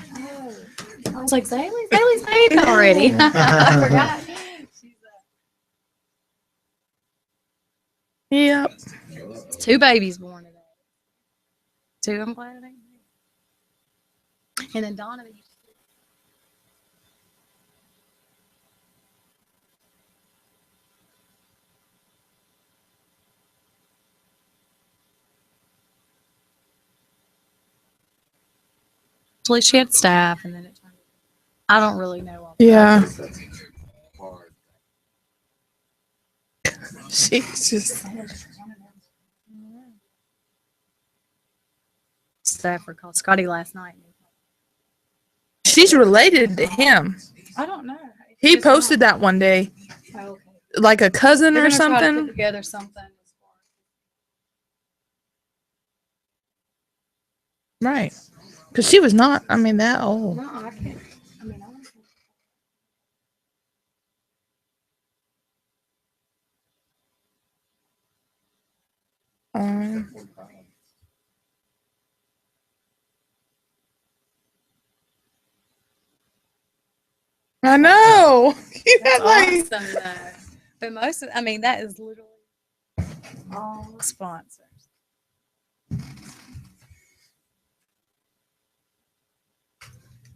Speaker 1: I was like, Zaylee's ate already. I forgot.
Speaker 2: Yep.
Speaker 1: 2 babies born today. 2, I'm glad it ain't me. And then Donovan. Actually, she had staff, and then it turned. I don't really know all that.
Speaker 2: Yeah. She's just.
Speaker 1: Stafford called Scotty last night.
Speaker 2: She's related to him.
Speaker 1: I don't know.
Speaker 2: He posted that one day,
Speaker 1: Oh, okay.
Speaker 2: like a cousin
Speaker 1: They're
Speaker 2: or
Speaker 1: gonna try to put
Speaker 2: something.
Speaker 1: together something.
Speaker 2: Right. Because she was not, I mean, that old.
Speaker 1: No, I can't. I mean, I don't
Speaker 2: Um, I know. You
Speaker 1: That's
Speaker 2: had like,
Speaker 1: awesome, though. But most of, I mean, that is literally all sponsors.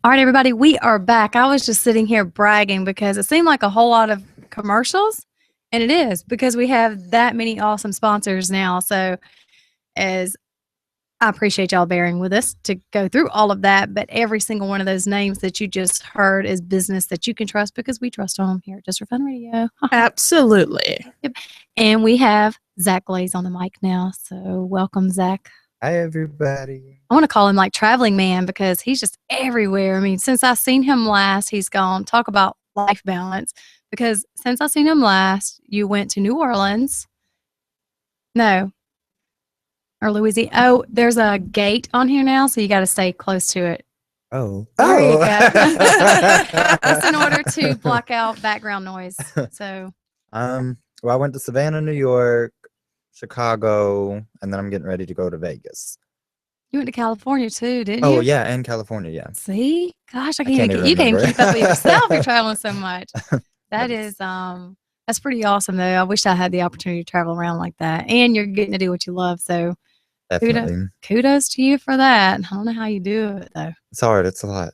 Speaker 1: All right, everybody, we are back. I was just sitting here bragging because it seemed like a whole lot of commercials, and it is because we have that many awesome sponsors now. So, as I appreciate y'all bearing with us to go through all of that, but every single one of those names that you just heard is business that you can trust because we trust them here at Just for Fun Radio.
Speaker 2: absolutely.
Speaker 1: And we have Zach Glaze on the mic now. So, welcome, Zach.
Speaker 5: Hi, everybody.
Speaker 1: I want to call him like traveling man because he's just everywhere. I mean, since I've seen him last, he's gone. Talk about life balance. Because since I've seen him last, you went to New Orleans. No. Or Louisiana. Oh, there's a gate on here now, so you got to stay close to it.
Speaker 5: Oh.
Speaker 1: There you
Speaker 5: oh.
Speaker 1: go. That's in order to block out background noise. So,
Speaker 5: Well, I went to Savannah, New York, Chicago, and then I'm getting ready to go to Vegas.
Speaker 1: you went to California too, didn't
Speaker 5: Oh,
Speaker 1: you?
Speaker 5: yeah, and California, yeah.
Speaker 1: See? Gosh, I
Speaker 5: can't
Speaker 1: can't
Speaker 5: even
Speaker 1: you can't even
Speaker 5: remember.
Speaker 1: keep up with yourself. You're traveling so much. That
Speaker 5: Yes.
Speaker 1: is that's pretty awesome though. I wish I had the opportunity to travel around like that. And you're getting to do what you love. So
Speaker 5: Definitely.
Speaker 1: kudos to you for that. I don't know how you do it though.
Speaker 5: It's hard. It's a lot.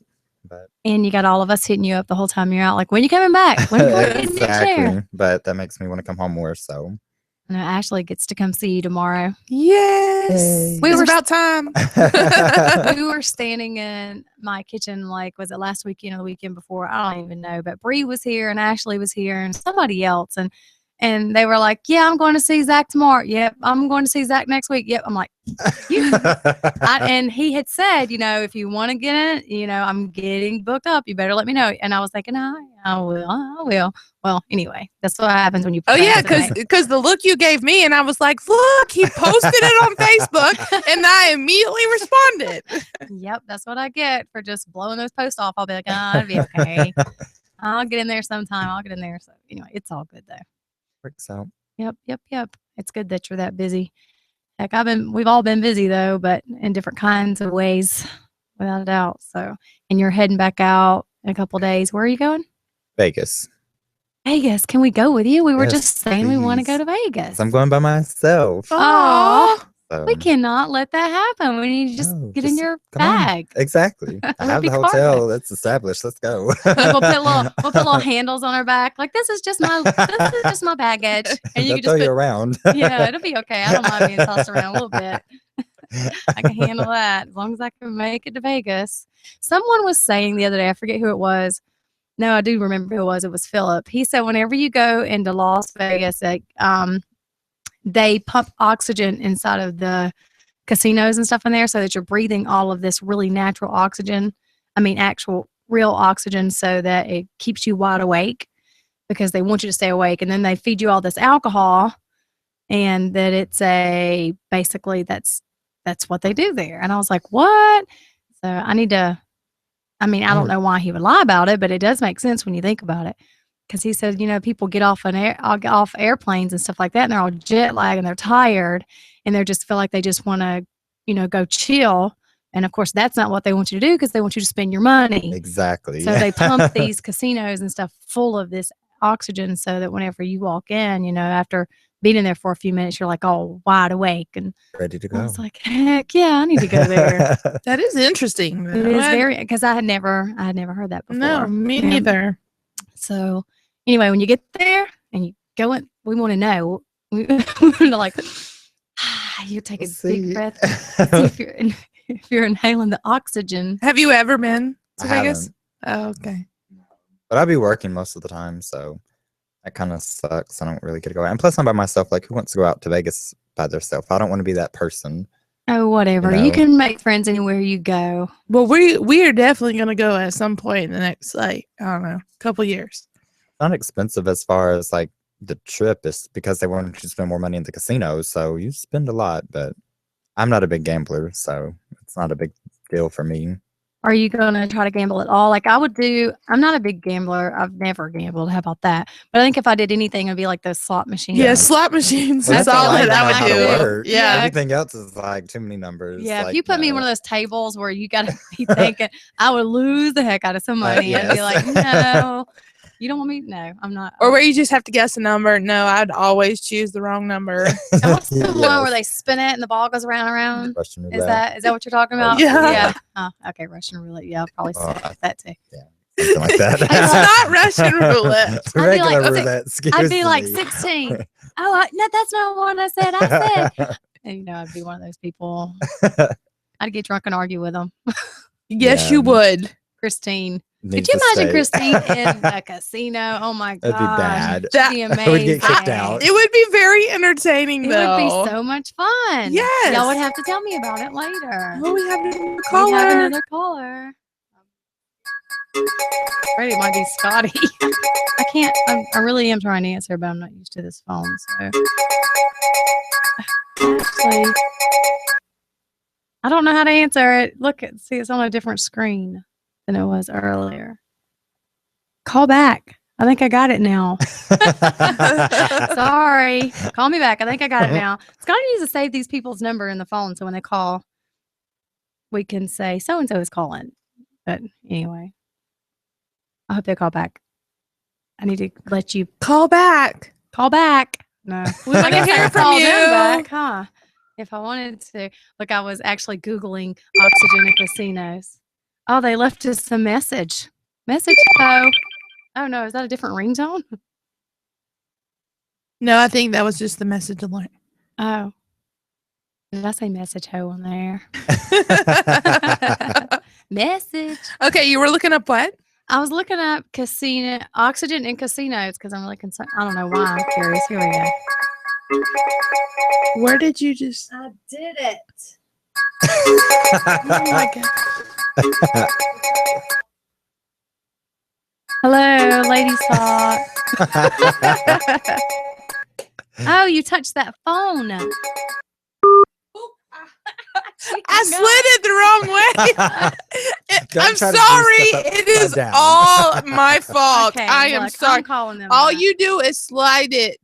Speaker 5: But
Speaker 1: And you got all of us hitting you up the whole time you're out. Like, when you coming back? When you going to get in your chair?
Speaker 5: exactly. But that makes me want to come home more, so.
Speaker 1: I know Ashley gets to come see you tomorrow.
Speaker 2: Yes.
Speaker 1: We
Speaker 2: It's
Speaker 1: were-
Speaker 2: about time.
Speaker 1: We were standing in my kitchen, like, was it last weekend or the weekend before? I don't even know. But Bree was here and Ashley was here and somebody else. And they were like, yeah, I'm going to see Zach tomorrow. Yep. I'm going to see Zach next week. Yep. I'm like, and he had said, if you want to get it, I'm getting booked up. You better let me know. And I was thinking, I will. Well, anyway, that's what happens when you.
Speaker 2: Oh yeah,
Speaker 1: procrastinate.
Speaker 2: because the look you gave me, and I was like, look, he posted it on Facebook, and I immediately responded.
Speaker 1: Yep, that's what I get for just blowing those posts off. I'll be like, it'll be okay. I'll get in there sometime. I'll get in there. So anyway, it's all good though.
Speaker 5: Works out.
Speaker 1: Yep. It's good that you're that busy. Heck, we've all been busy though, but in different kinds of ways, without a doubt. So, and you're heading back out in a couple of days. Where are you going?
Speaker 5: Vegas.
Speaker 1: Vegas. Can we go with you? We were
Speaker 5: Yes,
Speaker 1: just saying we want to go
Speaker 5: please.
Speaker 1: to Vegas.
Speaker 5: 'Cause I'm going by myself.
Speaker 1: Aw.
Speaker 5: So.
Speaker 1: We cannot let that happen. We need to just
Speaker 5: No,
Speaker 1: get in
Speaker 5: just
Speaker 1: your
Speaker 5: come on.
Speaker 1: bag.
Speaker 5: Exactly. I
Speaker 1: That'd
Speaker 5: have
Speaker 1: be
Speaker 5: the hotel.
Speaker 1: perfect.
Speaker 5: That's established. Let's go.
Speaker 1: We'll put little handles on our back. Like, this is just my baggage. And you
Speaker 5: They'll
Speaker 1: can
Speaker 5: throw
Speaker 1: just
Speaker 5: you
Speaker 1: put,
Speaker 5: around.
Speaker 1: yeah, it'll be okay. I don't mind being tossed around a little bit. I can handle that as long as I can make it to Vegas. Someone was saying the other day, I forget who it was. No, I do remember who it was. It was Philip. He said whenever you go into Las Vegas, they pump oxygen inside of the casinos and stuff in there so that you're breathing all of this really natural oxygen. I mean, actual real oxygen, so that it keeps you wide awake because they want you to stay awake. And then they feed you all this alcohol, and that it's basically that's what they do there. And I was like, what? So I don't know why he would lie about it, but it does make sense when you think about it. Because he said, people get off off airplanes and stuff like that, and they're all jet lagged and they're tired, and they just feel like they just want to, go chill. And of course, that's not what they want you to do because they want you to spend your money.
Speaker 5: Exactly.
Speaker 1: So they pump these casinos and stuff full of this oxygen so that whenever you walk in, after being in there for a few minutes, you're like all wide awake. And
Speaker 5: Ready to
Speaker 1: I
Speaker 5: go.
Speaker 1: was like, heck yeah, I need to go there.
Speaker 2: That is interesting.
Speaker 1: It is because I had never heard that before.
Speaker 2: No, me
Speaker 1: Yeah.
Speaker 2: neither.
Speaker 1: So anyway, when you get there and you go in, we want to know. We want to like, you take a
Speaker 5: Let's
Speaker 1: deep
Speaker 5: see.
Speaker 1: breath. See if you're inhaling the oxygen.
Speaker 2: Have you ever been to
Speaker 5: I
Speaker 2: Vegas?
Speaker 5: haven't.
Speaker 2: Oh, okay.
Speaker 5: But I'll be working most of the time, so that kind of sucks. I don't really get to go out. And plus, I'm by myself. Like, who wants to go out to Vegas by themselves? I don't want to be that person.
Speaker 1: Oh, whatever.
Speaker 5: You
Speaker 1: You
Speaker 5: know.
Speaker 1: can make friends anywhere you go.
Speaker 2: Well, we are definitely gonna go at some point in the next, like, I don't know, couple years.
Speaker 5: Not expensive as far as like the trip is because they want you to spend more money in the casinos, so you spend a lot. But I'm not a big gambler, so it's not a big deal for me.
Speaker 1: Are you going to try to gamble at all? Like I would do. I'm not a big gambler. I've never gambled. How about that? But I think if I did anything, it'd be like those slot machines.
Speaker 2: Yeah,
Speaker 5: Yeah.
Speaker 2: slot machines.
Speaker 5: Well,
Speaker 2: That's
Speaker 1: that's
Speaker 2: all
Speaker 1: all I
Speaker 2: that
Speaker 1: know
Speaker 2: I
Speaker 1: how
Speaker 2: would
Speaker 1: to
Speaker 2: do.
Speaker 1: work.
Speaker 2: Yeah.
Speaker 5: Everything else is like too many numbers.
Speaker 1: Yeah,
Speaker 5: like,
Speaker 1: if you put me in one of those tables where you got to be thinking, I would lose the heck out of some money. I'd be
Speaker 5: yes.
Speaker 1: like, no, you don't want me? No, I'm not.
Speaker 2: Or where you just have to guess a number. No, I'd always choose the wrong number.
Speaker 1: And what's the one where
Speaker 5: Yes.
Speaker 1: they spin it and the ball goes around and around?
Speaker 5: Russian
Speaker 1: Is
Speaker 5: roulette.
Speaker 1: that what you're talking about?
Speaker 2: Yeah.
Speaker 1: Yeah. Oh, okay, Russian roulette. Yeah, I'll probably say that too.
Speaker 5: Something like that.
Speaker 2: It's not Russian roulette.
Speaker 1: I'd be
Speaker 5: Regular
Speaker 1: like,
Speaker 5: roulette. Excuse
Speaker 1: I'd be like
Speaker 5: me.
Speaker 1: 16. Oh, no, that's not what I said. I said, and I'd be one of those people. I'd get drunk and argue with them.
Speaker 2: Yes,
Speaker 5: Yeah.
Speaker 2: you would.
Speaker 1: Christine.
Speaker 5: Need
Speaker 1: Could you
Speaker 5: to
Speaker 1: imagine
Speaker 5: stay.
Speaker 1: Christine in a casino? Oh my god.
Speaker 5: That'd be bad.
Speaker 1: She'd be
Speaker 5: I would
Speaker 1: amazing.
Speaker 5: get kicked out.
Speaker 2: It would be very entertaining,
Speaker 1: It
Speaker 2: though.
Speaker 1: would be so much fun.
Speaker 2: Yes.
Speaker 1: Y'all would have to tell me about it later.
Speaker 2: Oh, we have another
Speaker 1: We have
Speaker 2: caller.
Speaker 1: another caller. Ready, it might be Scotty. I can't. I really am trying to answer, but I'm not used to this phone. So actually, I don't know how to answer it. Look, see, it's on a different screen than it was earlier. Call back. I think I got it now. Sorry. Call me back. I think I got it now. Scotty needs to save these people's number in the phone so when they call, we can say so and so is calling. But anyway, I hope they call back. I need to let you
Speaker 2: Call back.
Speaker 1: call back. No,
Speaker 2: We want to
Speaker 1: guess I
Speaker 2: hear
Speaker 1: could
Speaker 2: from
Speaker 1: call them
Speaker 2: you.
Speaker 1: back, huh? If I wanted to. Look, I was actually Googling oxygen and casinos. Oh, they left us a message. Message. Oh no, is that a different ringtone?
Speaker 2: No, I think that was just the message alert.
Speaker 1: Oh. Did I say message ho on there? Message.
Speaker 2: Okay, you were looking up what?
Speaker 1: I was looking up casino oxygen in casinos because I'm really concerned. I don't know why. I'm curious. Here we go.
Speaker 2: Where did you just?
Speaker 1: I did it.
Speaker 2: Oh my god!
Speaker 1: Hello, ladies talk. Oh, you touched that phone.
Speaker 2: I slid it the wrong way.
Speaker 5: Don't
Speaker 2: I'm
Speaker 5: try to do
Speaker 2: sorry.
Speaker 5: stuff
Speaker 2: It is
Speaker 5: upside down.
Speaker 2: all my fault.
Speaker 1: Okay,
Speaker 2: I am
Speaker 1: look,
Speaker 2: sorry.
Speaker 1: I'm calling them.
Speaker 2: All
Speaker 1: back.
Speaker 2: you do is slide it.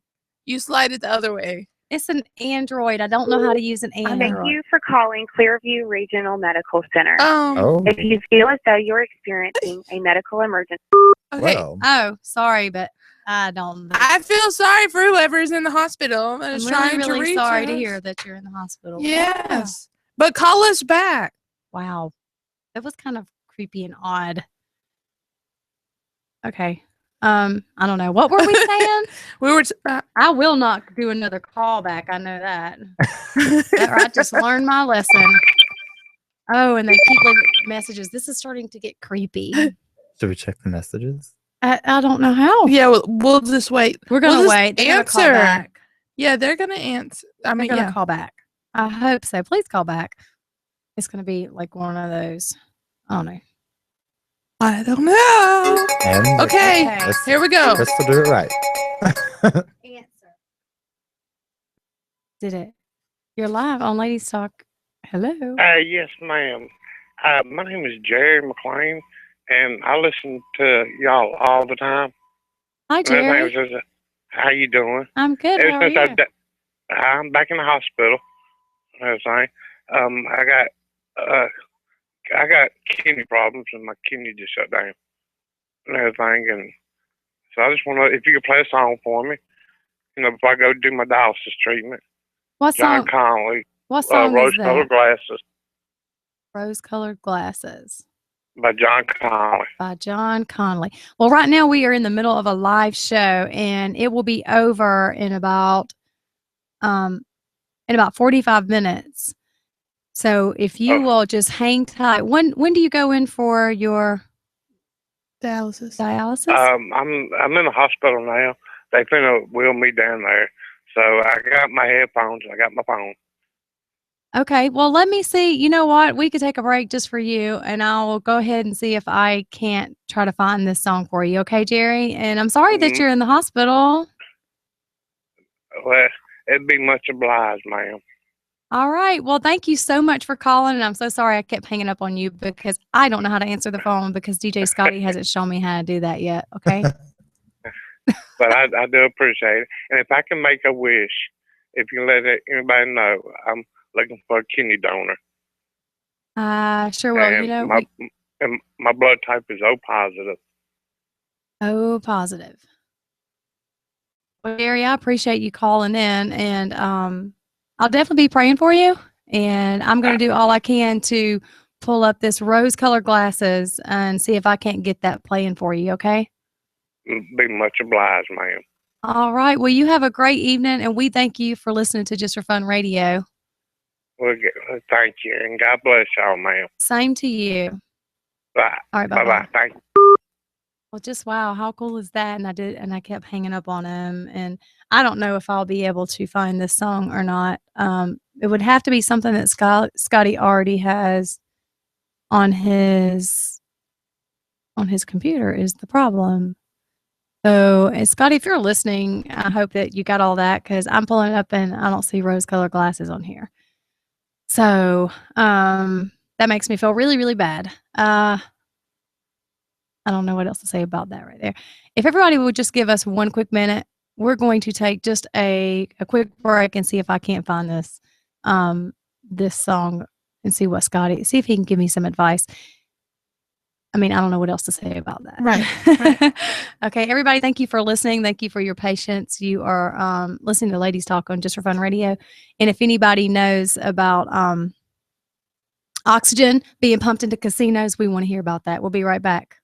Speaker 2: You slide it the other way.
Speaker 1: It's an Android. I don't know how to use an
Speaker 6: Thank
Speaker 1: Android.
Speaker 6: you for calling Clearview Regional Medical Center.
Speaker 5: Oh,
Speaker 6: If you feel as though you're experiencing a medical emergency,
Speaker 2: Okay.
Speaker 5: well.
Speaker 1: Oh, sorry, but I don't.
Speaker 2: I feel sorry for whoever is in the hospital and
Speaker 1: I'm
Speaker 2: is
Speaker 1: really,
Speaker 2: trying to
Speaker 1: really
Speaker 2: reach
Speaker 1: sorry to
Speaker 2: us.
Speaker 1: hear that you're in the hospital.
Speaker 2: Yes, but call us back.
Speaker 1: Wow. That was kind of creepy and odd. Okay. I don't know. What were we saying?
Speaker 2: We were.
Speaker 1: I will not do another call back. I know that. I just learned my lesson. Oh, and they keep leaving messages. This is starting to get creepy.
Speaker 5: Should we check the messages?
Speaker 1: I don't know how.
Speaker 2: Yeah, we'll just wait.
Speaker 1: We're gonna
Speaker 2: We'll just
Speaker 1: wait. They're gonna call
Speaker 2: answer.
Speaker 1: back.
Speaker 2: Yeah, they're gonna answer. I
Speaker 1: They're
Speaker 2: mean,
Speaker 1: gonna
Speaker 2: yeah.
Speaker 1: call back. I hope so. Please call back. It's gonna be like one of those. I don't know.
Speaker 2: I don't know.
Speaker 5: And
Speaker 2: Okay,
Speaker 5: let's-
Speaker 2: here we go.
Speaker 5: Crystal do it right.
Speaker 1: Answer. Did it? You're live on Ladies Talk. Hello.
Speaker 3: Yes, ma'am. My name is Jerry McLean, and I listen to y'all all the time.
Speaker 1: Hi, Jerry.
Speaker 3: How you doing?
Speaker 1: I'm good. How are
Speaker 3: Ever
Speaker 1: you?
Speaker 3: since I'm back in the hospital and everything. I got kidney problems, and my kidney just shut down and everything. And so I just want to, if you could play a song for me, before I go do my dialysis treatment.
Speaker 1: What
Speaker 3: John
Speaker 1: song?
Speaker 3: Connolly,
Speaker 1: What song is
Speaker 3: Rose-Colored
Speaker 1: that?
Speaker 3: Glasses
Speaker 1: Rose-colored glasses
Speaker 3: by John Connolly.
Speaker 1: by John Conley. Well, right now we are in the middle of a live show, and it will be over in about 45 minutes. So if you will just hang tight. When do you go in for your
Speaker 2: Dialysis.
Speaker 1: dialysis?
Speaker 3: I'm in the hospital now. They finna wheel me down there. So I got my headphones. I got my phone.
Speaker 1: Okay, well, let me see. You know what? We could take a break just for you, and I'll go ahead and see if I can't try to find this song for you. Okay, Jerry? And I'm sorry that
Speaker 7: Mhm.
Speaker 1: you're in the hospital.
Speaker 7: Well, it'd be much obliged, ma'am.
Speaker 1: All right. Well, thank you so much for calling, and I'm so sorry I kept hanging up on you because I don't know how to answer the phone because DJ Scotty hasn't shown me how to do that yet. Okay.
Speaker 7: But I do appreciate it. And if I can make a wish, if you let anybody know, I'm looking for a kidney donor.
Speaker 1: Sure will. You
Speaker 7: And
Speaker 1: know,
Speaker 7: my blood type is O positive.
Speaker 1: oh, positive. Well, Jerry, I appreciate you calling in, and I'll definitely be praying for you. And I'm going to do all I can to pull up this rose-colored glasses and see if I can't get that playing for you. Okay.
Speaker 7: Be much obliged, ma'am.
Speaker 1: All right. Well, you have a great evening, and we thank you for listening to Just for Fun Radio.
Speaker 7: Well, thank you, and God bless y'all, ma'am.
Speaker 1: Same to you.
Speaker 7: Bye.
Speaker 1: All right.
Speaker 7: Bye-bye.
Speaker 1: Bye-bye.
Speaker 7: Thank you.
Speaker 1: Well, just wow, how cool is that? And I kept hanging up on him, and I don't know if I'll be able to find this song or not. It would have to be something that Scotty already has on his computer is the problem. So, Scotty, if you're listening, I hope that you got all that because I'm pulling it up and I don't see rose-colored glasses on here. So, that makes me feel really, really bad. I don't know what else to say about that right there. If everybody would just give us 1 quick minute, we're going to take just a quick break and see if I can't find this song and see if he can give me some advice. I mean, I don't know what else to say about that.
Speaker 2: Right.
Speaker 1: Okay, everybody, thank you for listening. Thank you for your patience. You are listening to Ladies Talk on Just for Fun Radio. And if anybody knows about oxygen being pumped into casinos, we want to hear about that. We'll be right back.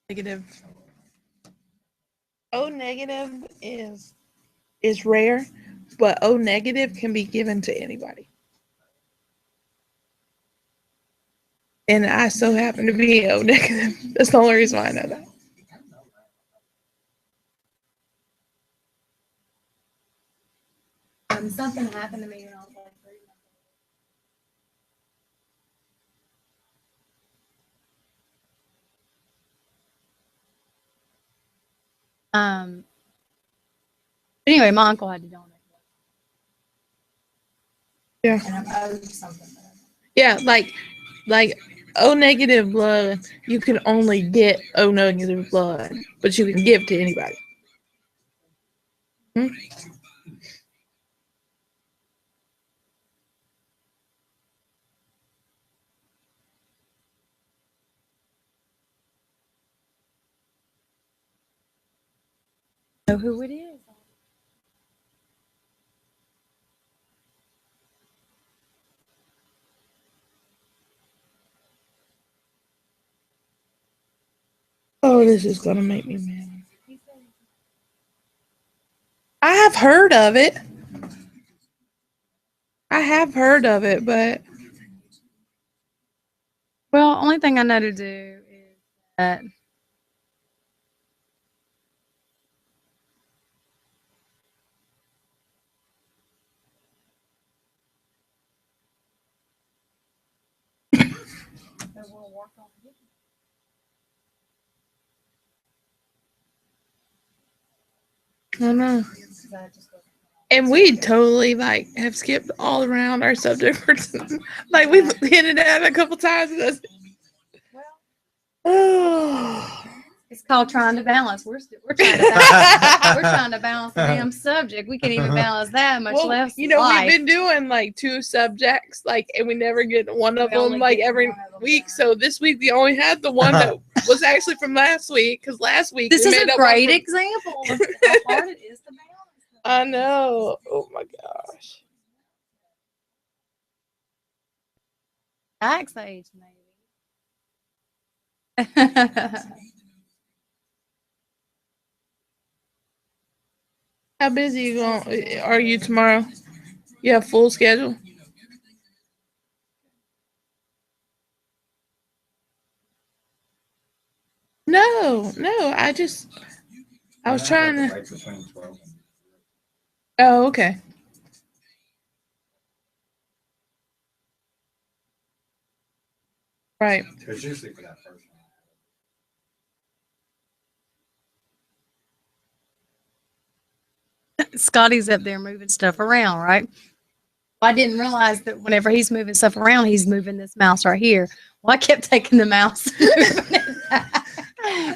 Speaker 2: Negative. O negative is rare, but O negative can be given to anybody. And I so happen to be O negative. That's the only reason why I know that.
Speaker 1: Something happened to me when I was like 3 But anyway, my uncle had to donate.
Speaker 2: Yeah.
Speaker 1: And I'm owed something.
Speaker 2: Yeah, like O negative blood, you can only get O negative blood, but you can give to anybody. Hmm?
Speaker 1: Know who it is.
Speaker 2: Oh, this is gonna make me mad. I have heard of it. But
Speaker 1: Well, only thing I know to do is that we'll work on it.
Speaker 2: I don't know. And we totally have skipped all around our subject. Like we've hit it out a couple times. Oh.
Speaker 1: It's called trying to balance. We're trying to balance. We're trying to balance the damn subject. We can't even balance that, much less life.
Speaker 2: We've been doing 2 subjects, and we never get one of them every week.
Speaker 1: Yeah.
Speaker 2: So this week we only had the one that was actually from last week, because last week
Speaker 1: This
Speaker 2: we
Speaker 1: is
Speaker 2: made
Speaker 1: a
Speaker 2: up one
Speaker 1: great
Speaker 2: from-
Speaker 1: example of how hard it is to balance.
Speaker 2: I know. Oh my gosh.
Speaker 1: Tax age, maybe.
Speaker 2: How busy are you tomorrow? You have full schedule? No. I was trying to.
Speaker 4: Right between 12 and
Speaker 2: Oh, okay. Right.
Speaker 4: Because usually for that first one.
Speaker 1: Scotty's up there moving stuff around, right? I didn't realize that whenever he's moving stuff around, he's moving this mouse right here. Well, I kept taking the mouse and moving it back.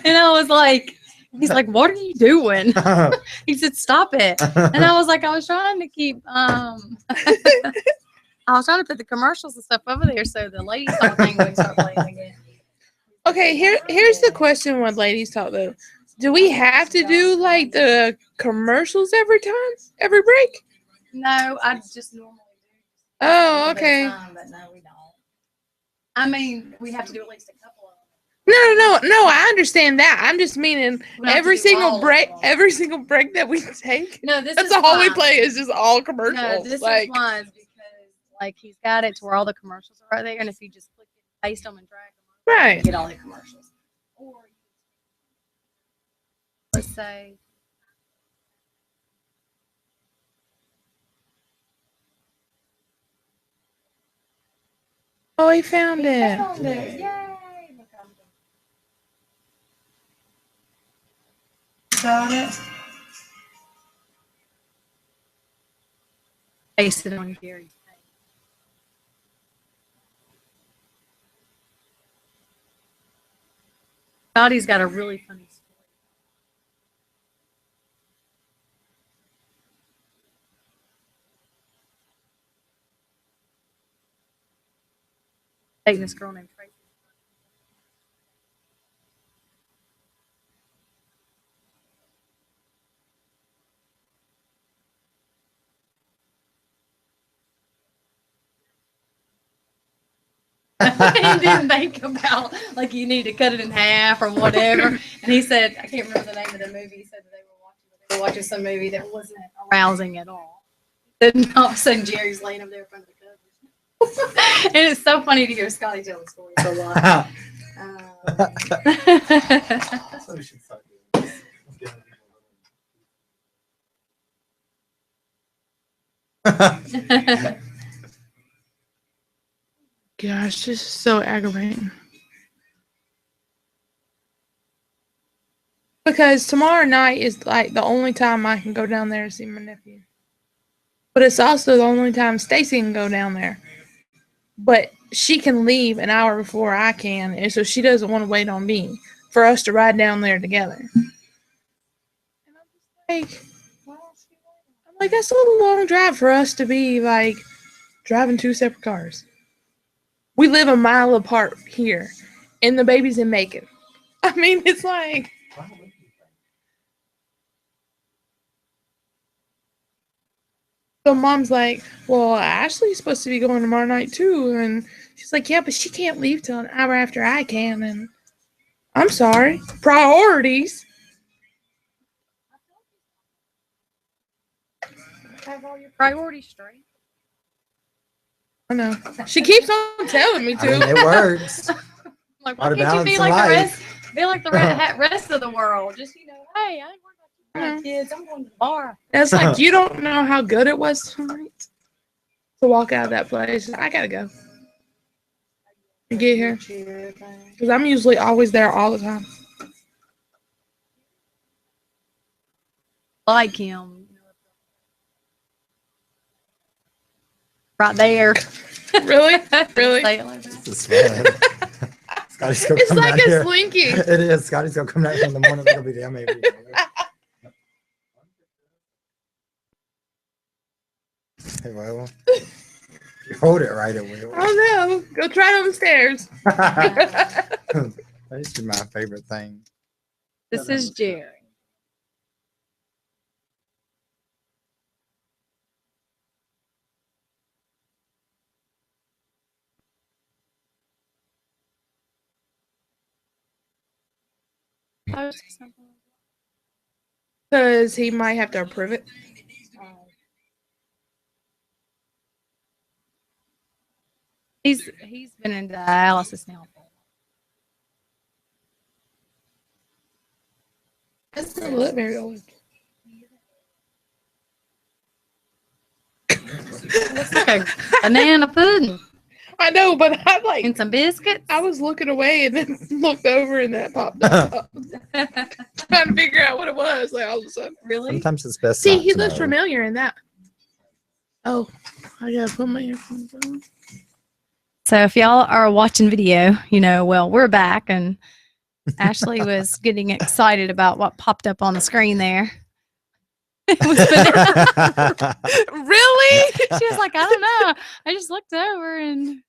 Speaker 1: And I was like, he's like, what are you doing? He said, stop it. And I was like, I was trying to keep, I was trying to put the commercials and stuff over there so the ladies talk thing would start playing again.
Speaker 2: Okay, here's the question with Ladies Talk though. Do we have to do like the commercials every break?
Speaker 1: No, I just normally do.
Speaker 2: Oh,
Speaker 1: a bit of
Speaker 2: okay.
Speaker 1: time, but no, we don't. I mean, we have to do at least a couple of them.
Speaker 2: No, I understand that. I'm just meaning
Speaker 1: We don't have to
Speaker 2: every
Speaker 1: do
Speaker 2: single
Speaker 1: all of
Speaker 2: break,
Speaker 1: them.
Speaker 2: every single break that we take.
Speaker 1: No, this
Speaker 2: That's
Speaker 1: is
Speaker 2: all we
Speaker 1: why.
Speaker 2: play is just all commercials.
Speaker 1: No, this
Speaker 2: like,
Speaker 1: is why is because like he's got it to where all the commercials are right there, and if you just click it, paste them, and drag them, you
Speaker 2: right.
Speaker 1: get all the commercials. Or let's say.
Speaker 2: Oh, he found it.
Speaker 1: Found it. Yay! Look, I'm done. Got it. Paste it on Gary's page. Scotty's got a really funny story. Dating this girl named Tracy. He didn't think about like you need to cut it in half or whatever. And he said, I can't remember the name of the movie. He said that they were watching some movie that wasn't arousing at all. Then all of a sudden Jerry's laying up there in front of the covers. And it's so funny to hear Scotty tell the story a lot.
Speaker 4: So we should start doing this.
Speaker 2: Gosh, this is so aggravating. Because tomorrow night is like the only time I can go down there to see my nephew. But it's also the only time Stacy can go down there. But she can leave an hour before I can, and so she doesn't want to wait on me for us to ride down there together. And I'm just like, that's a little long drive for us to be like driving two separate cars. We live a mile apart here, and the baby's in Macon. I mean, it's like. So mom's like, well, Ashley's supposed to be going tomorrow night too. And she's like, yeah, but she can't leave till an hour after I can. And I'm sorry. Priorities.
Speaker 1: Have all your priorities straight.
Speaker 2: I know. She keeps on telling me to.
Speaker 5: I mean, it works.
Speaker 1: Like,
Speaker 5: What
Speaker 1: why
Speaker 5: a
Speaker 1: can't you be
Speaker 5: balance
Speaker 1: like
Speaker 5: of
Speaker 1: the
Speaker 5: life.
Speaker 1: rest? Be like the rest of the world. Just hey, I ain't worried about you kids. I'm going to the bar.
Speaker 2: It's like, you don't know how good it was tonight to walk out of that place. I gotta go and get here because I'm usually always there all the time.
Speaker 1: Like him. Right there.
Speaker 2: Really? Really?
Speaker 1: Say it like that.
Speaker 5: This is fun. Scotty's gonna
Speaker 2: It's
Speaker 5: come
Speaker 2: like
Speaker 5: out
Speaker 2: a
Speaker 5: here.
Speaker 2: slinky.
Speaker 5: It is. Scotty's gonna come out here in the morning. It's gonna be the maybe. Hey, well, you hold it right, it will.
Speaker 2: Oh no! Go try it on the stairs.
Speaker 5: That used to be my favorite thing.
Speaker 1: This is Jerry. post something?
Speaker 2: Because he might have to approve it.
Speaker 1: He's been in dialysis now.
Speaker 2: Doesn't look very old.
Speaker 1: Looks like a banana pudding
Speaker 2: I know, but I like.
Speaker 1: and some biscuits.
Speaker 2: I was looking away and then looked over and that popped up. Trying to figure out what it was. Like all of a sudden.
Speaker 1: Really?
Speaker 5: Sometimes it's best.
Speaker 2: See,
Speaker 5: not
Speaker 2: he
Speaker 5: to
Speaker 2: looks
Speaker 5: know.
Speaker 2: familiar in that. Oh, I gotta put my earphones on.
Speaker 1: So if y'all are watching video, well, we're back, and Ashley was getting excited about what popped up on the screen there. It was banana.
Speaker 2: Really?
Speaker 1: She was like, I don't know. I just looked over and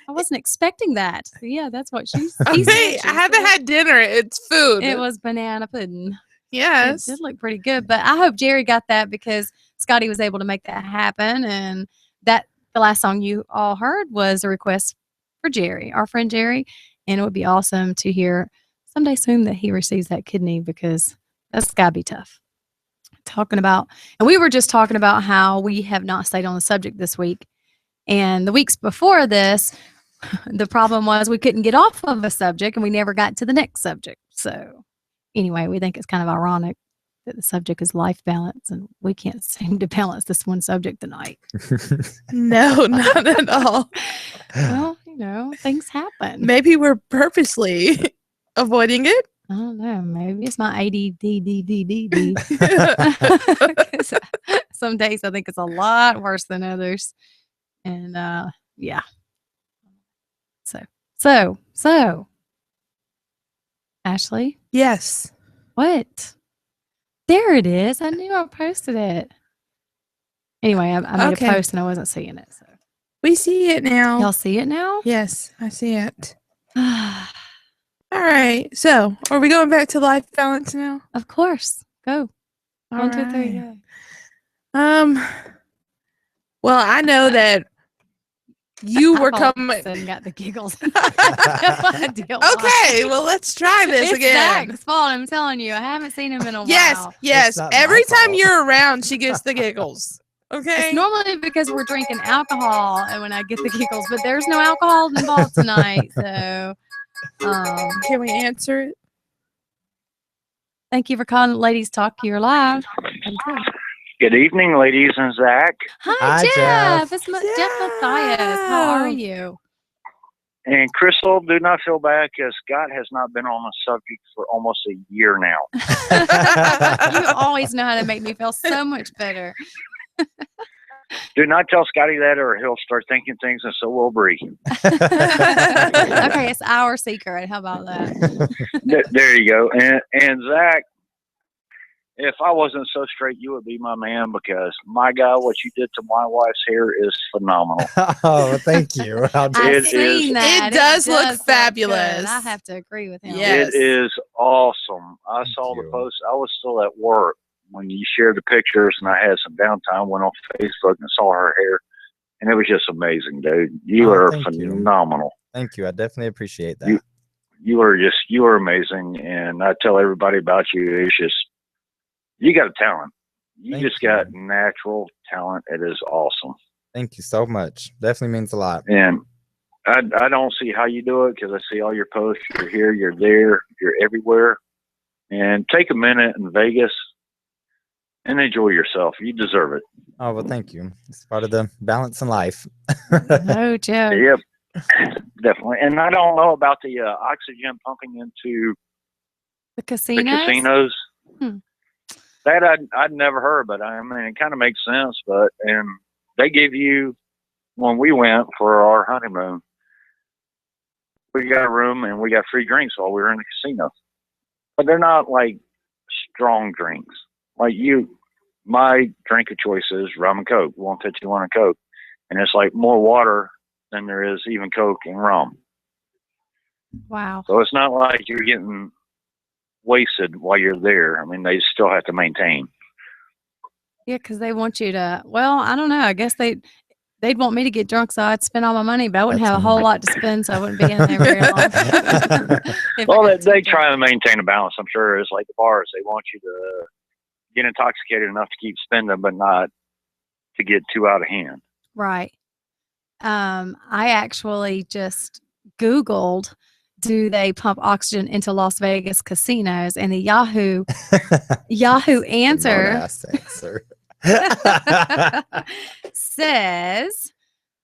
Speaker 1: I wasn't expecting that. So yeah, that's what he said.
Speaker 2: Hey, I haven't had dinner. It's food.
Speaker 1: It was banana pudding.
Speaker 2: Yes.
Speaker 1: It did look pretty good, but I hope Jerry got that because Scotty was able to make that happen. And the last song you all heard was a request for Jerry, our friend Jerry. And it would be awesome to hear someday soon that he receives that kidney because that's gotta be tough. And we were just talking about how we have not stayed on the subject this week. And the weeks before this, the problem was we couldn't get off of a subject and we never got to the next subject. So anyway, we think it's kind of ironic that the subject is life balance and we can't seem to balance this one subject tonight.
Speaker 2: No, not at all.
Speaker 1: Well, things happen.
Speaker 2: Maybe we're purposely avoiding it.
Speaker 1: I don't know. Maybe it's my ADD. Some days I think it's a lot worse than others. And yeah. So, Ashley,
Speaker 2: Yes.
Speaker 1: what? There it is. I knew I posted it. Anyway, I made
Speaker 2: Okay.
Speaker 1: a post and I wasn't seeing it. So
Speaker 2: We see it now.
Speaker 1: y'all see it now?
Speaker 2: Yes, I see it. All right. So, are we going back to life balance now?
Speaker 1: Of course. Go.
Speaker 2: All
Speaker 1: 1, 2, 3,
Speaker 2: right.
Speaker 1: go.
Speaker 2: Well, I know that you were
Speaker 1: I
Speaker 2: coming.
Speaker 1: got the giggles. I have no idea why.
Speaker 2: Okay, well, let's try this
Speaker 1: It's
Speaker 2: again.
Speaker 1: Zach's fault. I'm telling you. I haven't seen him in a
Speaker 2: Yes,
Speaker 1: while.
Speaker 2: yes.
Speaker 5: It's not my
Speaker 2: Every time
Speaker 5: fault.
Speaker 2: you're around, she gets the giggles. Okay.
Speaker 1: It's normally because we're drinking alcohol and when I get the giggles, but there's no alcohol involved tonight. So
Speaker 2: Can we answer it?
Speaker 1: thank you for calling Ladies Talk. You're live.
Speaker 3: Good evening, ladies and Zach.
Speaker 1: Hi,
Speaker 5: Hi,
Speaker 1: Jeff.
Speaker 5: Jeff.
Speaker 1: It's Jeff Matthias. How are you?
Speaker 3: And Crystal, do not feel bad because Scott has not been on the subject for almost a year now.
Speaker 1: You always know how to make me feel so much better.
Speaker 3: Do not tell Scotty that or he'll start thinking things and so will Bree.
Speaker 1: Okay, it's our secret. How about that?
Speaker 3: There you go. And Zach, if I wasn't so straight, you would be my man because my God, what you did to my wife's hair is phenomenal.
Speaker 5: Oh, thank you. I'll do
Speaker 1: I've
Speaker 3: It
Speaker 1: seen
Speaker 3: is-
Speaker 1: that.
Speaker 2: It does look
Speaker 1: good.
Speaker 2: fabulous.
Speaker 1: I have to agree with him.
Speaker 2: Yes.
Speaker 3: It is awesome. I
Speaker 5: Thank
Speaker 3: saw
Speaker 5: you.
Speaker 3: the post. I was still at work when you shared the pictures, and I had some downtime. Went on Facebook and saw her hair, and it was just amazing, dude. You
Speaker 5: Oh,
Speaker 3: are
Speaker 5: thank you.
Speaker 3: phenomenal.
Speaker 5: Thank you. I definitely appreciate that.
Speaker 3: You are amazing, and I tell everybody about you. It's just you got a talent. You
Speaker 5: Thank
Speaker 3: just
Speaker 5: you.
Speaker 3: got natural talent. It is awesome,
Speaker 5: Thank you so much. Definitely means a lot.
Speaker 3: and I don't see how you do it because I see all your posts. You're here, you're there, you're everywhere. And take a minute in Vegas and enjoy yourself. You deserve it.
Speaker 5: Oh, well, thank you. It's part of the balance in life.
Speaker 1: No joke.
Speaker 3: Yep, definitely. And I don't know about the oxygen pumping into
Speaker 1: The
Speaker 3: the
Speaker 1: casinos?
Speaker 3: casinos.
Speaker 1: Hmm.
Speaker 3: That I'd never heard, but I mean, it kind of makes sense. But and they give you when we went for our honeymoon, we got a room and we got free drinks while we were in the casino. But they're not like strong drinks. Like my drink of choice is rum and Coke, 151 and Coke, and it's like more water than there is even Coke and rum.
Speaker 1: Wow.
Speaker 3: So it's not like you're getting wasted while you're there. I mean, they still have to maintain.
Speaker 1: Yeah, because they want you to. Well, I don't know. I guess they they'd want me to get drunk, so I'd spend all my money, but I wouldn't
Speaker 5: That's
Speaker 1: have a whole lot to spend, so I wouldn't be in there very long. If I
Speaker 3: Well,
Speaker 1: got
Speaker 3: they
Speaker 1: too
Speaker 3: try to maintain a balance. I'm sure it's like the bars. They want you to get intoxicated enough to keep spending, but not to get too out of hand.
Speaker 1: Right. I actually just Googled, do they pump oxygen into Las Vegas casinos? And the Yahoo answer
Speaker 5: Smart-ass answer.
Speaker 1: says,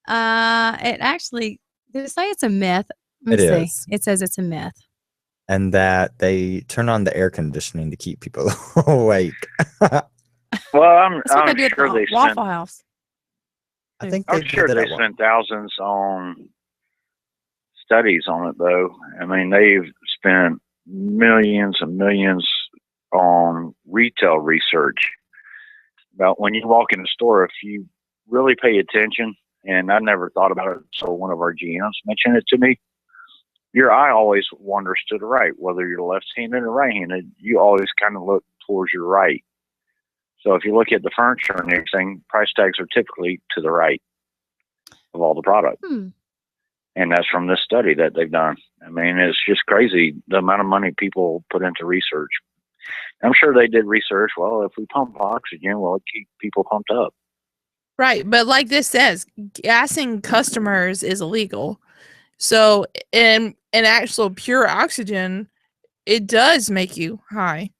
Speaker 1: it actually, did it say it's a myth? Let
Speaker 5: It
Speaker 1: me see.
Speaker 5: is.
Speaker 1: It says it's a myth.
Speaker 5: And that they turn on the air conditioning to keep people awake.
Speaker 3: Well,
Speaker 1: That's what
Speaker 3: I'm
Speaker 1: they do at
Speaker 3: sure
Speaker 1: the
Speaker 3: they
Speaker 1: Waffle
Speaker 3: spent.
Speaker 1: House.
Speaker 5: I think they
Speaker 3: I'm sure
Speaker 5: did
Speaker 3: they
Speaker 5: it at one.
Speaker 3: spent thousands on studies on it, though. I mean, they've spent millions and millions on retail research about when you walk in a store. If you really pay attention, and I never thought about it until one of our GMs mentioned it to me, your eye always wanders to the right, whether you're left-handed or right-handed. You always kind of look towards your right. So if you look at the furniture and everything, price tags are typically to the right of all the product. And that's from this study that they've done. I mean, it's just crazy the amount of money people put into research. I'm sure they did research. Well, if we pump oxygen, well, it keep people pumped up.
Speaker 2: Right, but like this says, gassing customers is illegal. So in actual pure oxygen, it does make you high.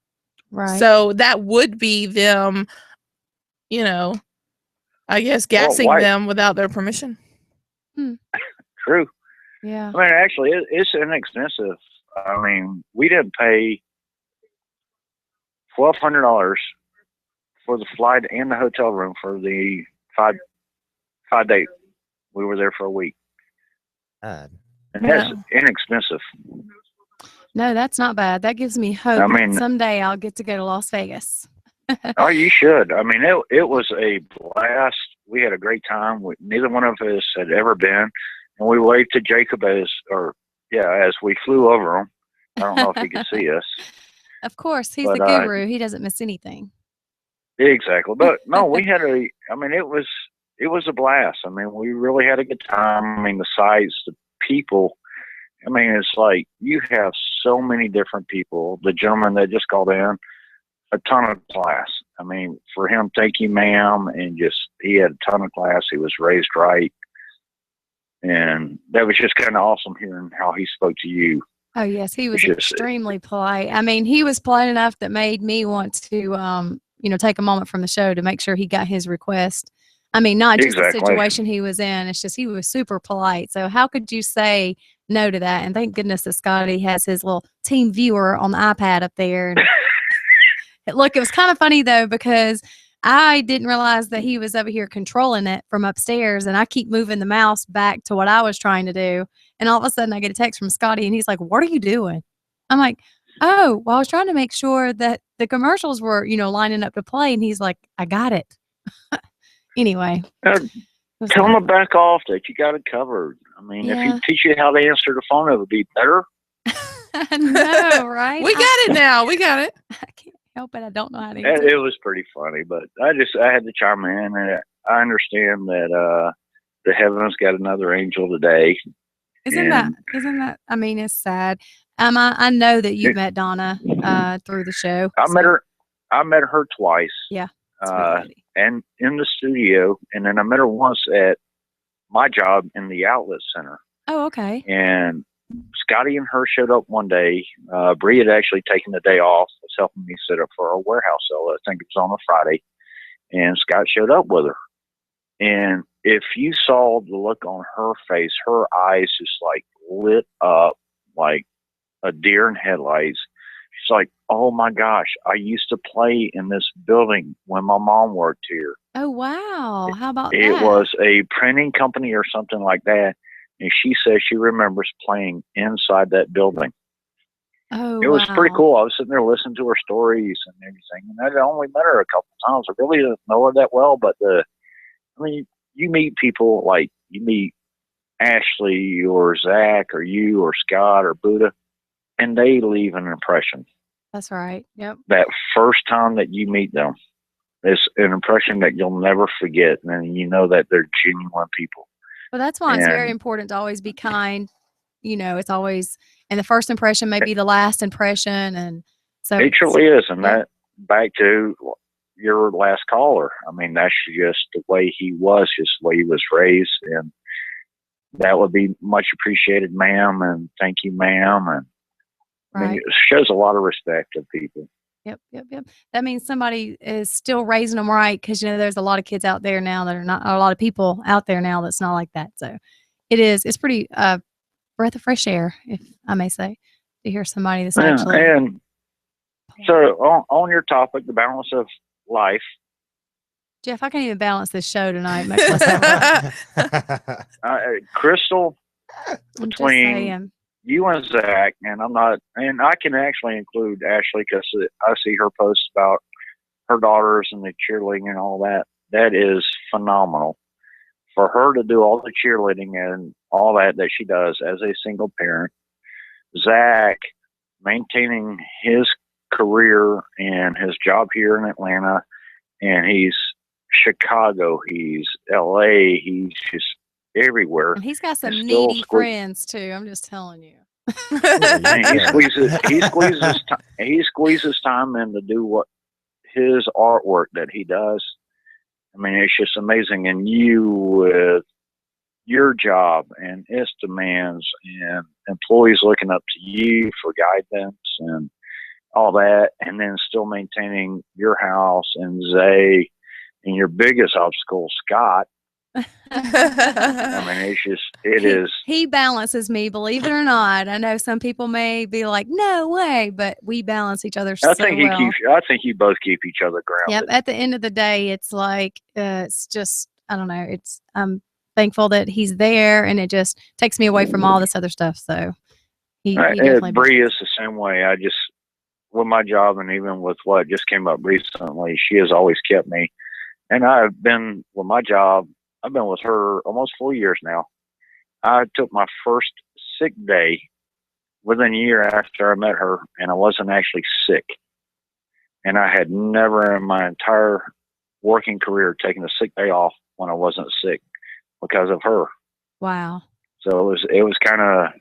Speaker 1: Right.
Speaker 2: So that would be them, I guess gassing
Speaker 3: why-
Speaker 2: them without their permission.
Speaker 3: True.
Speaker 1: Yeah.
Speaker 3: I mean, actually, it's inexpensive. I mean, we didn't pay $1,200 for the flight and the hotel room for the five day. We were there for a week,
Speaker 5: God.
Speaker 3: and that's inexpensive.
Speaker 1: No, that's not bad. That gives me hope
Speaker 3: I
Speaker 1: that
Speaker 3: mean-
Speaker 1: someday I'll get to go to Las Vegas.
Speaker 3: Oh, you should. I mean, it was a blast. We had a great time. Neither one of us had ever been, and we waved to Jacob as we flew over him. I don't know if he could see us.
Speaker 1: Of course, he's
Speaker 3: But,
Speaker 1: the guru. He doesn't miss anything.
Speaker 3: Exactly. But no, we had it was a blast. I mean, we really had a good time. I mean, the sights, the people. I mean, it's like you have so many different people. The gentleman that just called in, a ton of class. I mean, for him, thank you, ma'am, and he had a ton of class. He was raised right. And that was just kind of awesome hearing how he spoke to you.
Speaker 1: Oh, yes. He was
Speaker 3: It's just-
Speaker 1: extremely polite. I mean, he was polite enough that made me want to, take a moment from the show to make sure he got his request. I mean, not just the
Speaker 3: Exactly.
Speaker 1: situation he was in. It's just he was super polite. So how could you say no to that? And thank goodness that Scotty has his little team viewer on the iPad up there. And look, it was kind of funny, though, because I didn't realize that he was over here controlling it from upstairs, and I keep moving the mouse back to what I was trying to do. And all of a sudden, I get a text from Scotty, and he's like, "What are you doing?" I'm like, "Oh, well, I was trying to make sure that the commercials were, lining up to play." And he's like, "I got it." Anyway. it was
Speaker 3: Tell
Speaker 1: fun.
Speaker 3: him to back off that you got it covered. I mean, if
Speaker 1: Yeah.
Speaker 3: he teach you how to answer the phone, it would be better.
Speaker 1: I know, right?
Speaker 2: We got it now. We got it.
Speaker 1: I can't help it. I don't know how to
Speaker 3: And
Speaker 1: answer.
Speaker 3: it was pretty funny, but I had to chime in, and I understand that the heavens got another angel today.
Speaker 1: Isn't that? I mean, it's sad. I know that you've met Donna through the show.
Speaker 3: I
Speaker 1: so-
Speaker 3: met her twice.
Speaker 1: Yeah, it's a good lady.
Speaker 3: And in the studio, and then I met her once at my job in the outlet center.
Speaker 1: Oh, okay.
Speaker 3: And Scotty and her showed up one day. Bree had actually taken the day off, was helping me set up for a warehouse sale. I think it was on a Friday. And Scott showed up with her. And if you saw the look on her face, her eyes just like lit up like a deer in headlights. She's like, "Oh my gosh, I used to play in this building when my mom worked here."
Speaker 1: Oh, wow. How about
Speaker 3: It
Speaker 1: that?
Speaker 3: was a printing company or something like that. And she says she remembers playing inside that building.
Speaker 1: Oh,
Speaker 3: It was pretty
Speaker 1: wow.
Speaker 3: cool. I was sitting there listening to her stories and everything. And I'd only met her a couple of times. I really didn't know her that well, but you meet people like you meet Ashley or Zach or you or Scott or Buddha, and they leave an impression
Speaker 1: That's right. Yep.
Speaker 3: that first time that you meet them. it's an impression that you'll never forget, and you know that they're genuine people.
Speaker 1: Well, that's why it's very
Speaker 3: And
Speaker 1: important to always be kind. It's always, and the first impression may be the last impression. And so
Speaker 3: it truly is. And
Speaker 1: yeah.
Speaker 3: that, back to your last caller, I mean, that's just the way he was, just the way he was raised. And that would be much appreciated, ma'am. And thank you, ma'am. And I mean,
Speaker 1: Right.
Speaker 3: it shows a lot of respect of people.
Speaker 1: Yep. That means somebody is still raising them right, because there's a lot of kids out there now that are not, a lot of people out there now that's not like that. So it's pretty breath of fresh air, if I may say, to hear somebody that's
Speaker 3: Yeah,
Speaker 1: actually.
Speaker 3: and so on your topic, the balance of life.
Speaker 1: Jeff, I can't even balance this show tonight, much less
Speaker 3: Crystal,
Speaker 1: I'm just
Speaker 3: between
Speaker 1: saying.
Speaker 3: you and Zach, and I can actually include Ashley because I see her posts about her daughters and the cheerleading and all that. That is phenomenal. For her to do all the cheerleading and all that she does as a single parent, Zach maintaining his career and his job here in Atlanta, and he's Chicago, he's LA, he's just everywhere.
Speaker 1: And he's got some
Speaker 3: And still
Speaker 1: needy friends too. I'm just telling you.
Speaker 3: And he squeezes time in to do what his artwork that he does. I mean, it's just amazing. And you with your job and its demands and employees looking up to you for guidance and all that, and then still maintaining your house and Zay and your biggest obstacle, Scott. I mean, it is.
Speaker 1: He balances me, believe it or not. I know some people may be like, "No way," but we balance each other so well.
Speaker 3: I think you both keep each other grounded.
Speaker 1: Yep. At the end of the day, it's like it's just, I don't know. I'm thankful that he's there, and it just takes me away from all this other stuff. So he definitely.
Speaker 3: Bree is the same way. I just, with my job and even with what just came up recently, she has always kept me. And I've been with my job. I've been with her almost 4 years now. I took my first sick day within a year after I met her, and I wasn't actually sick. And I had never in my entire working career taken a sick day off when I wasn't sick because of her.
Speaker 1: Wow.
Speaker 3: So it was kind of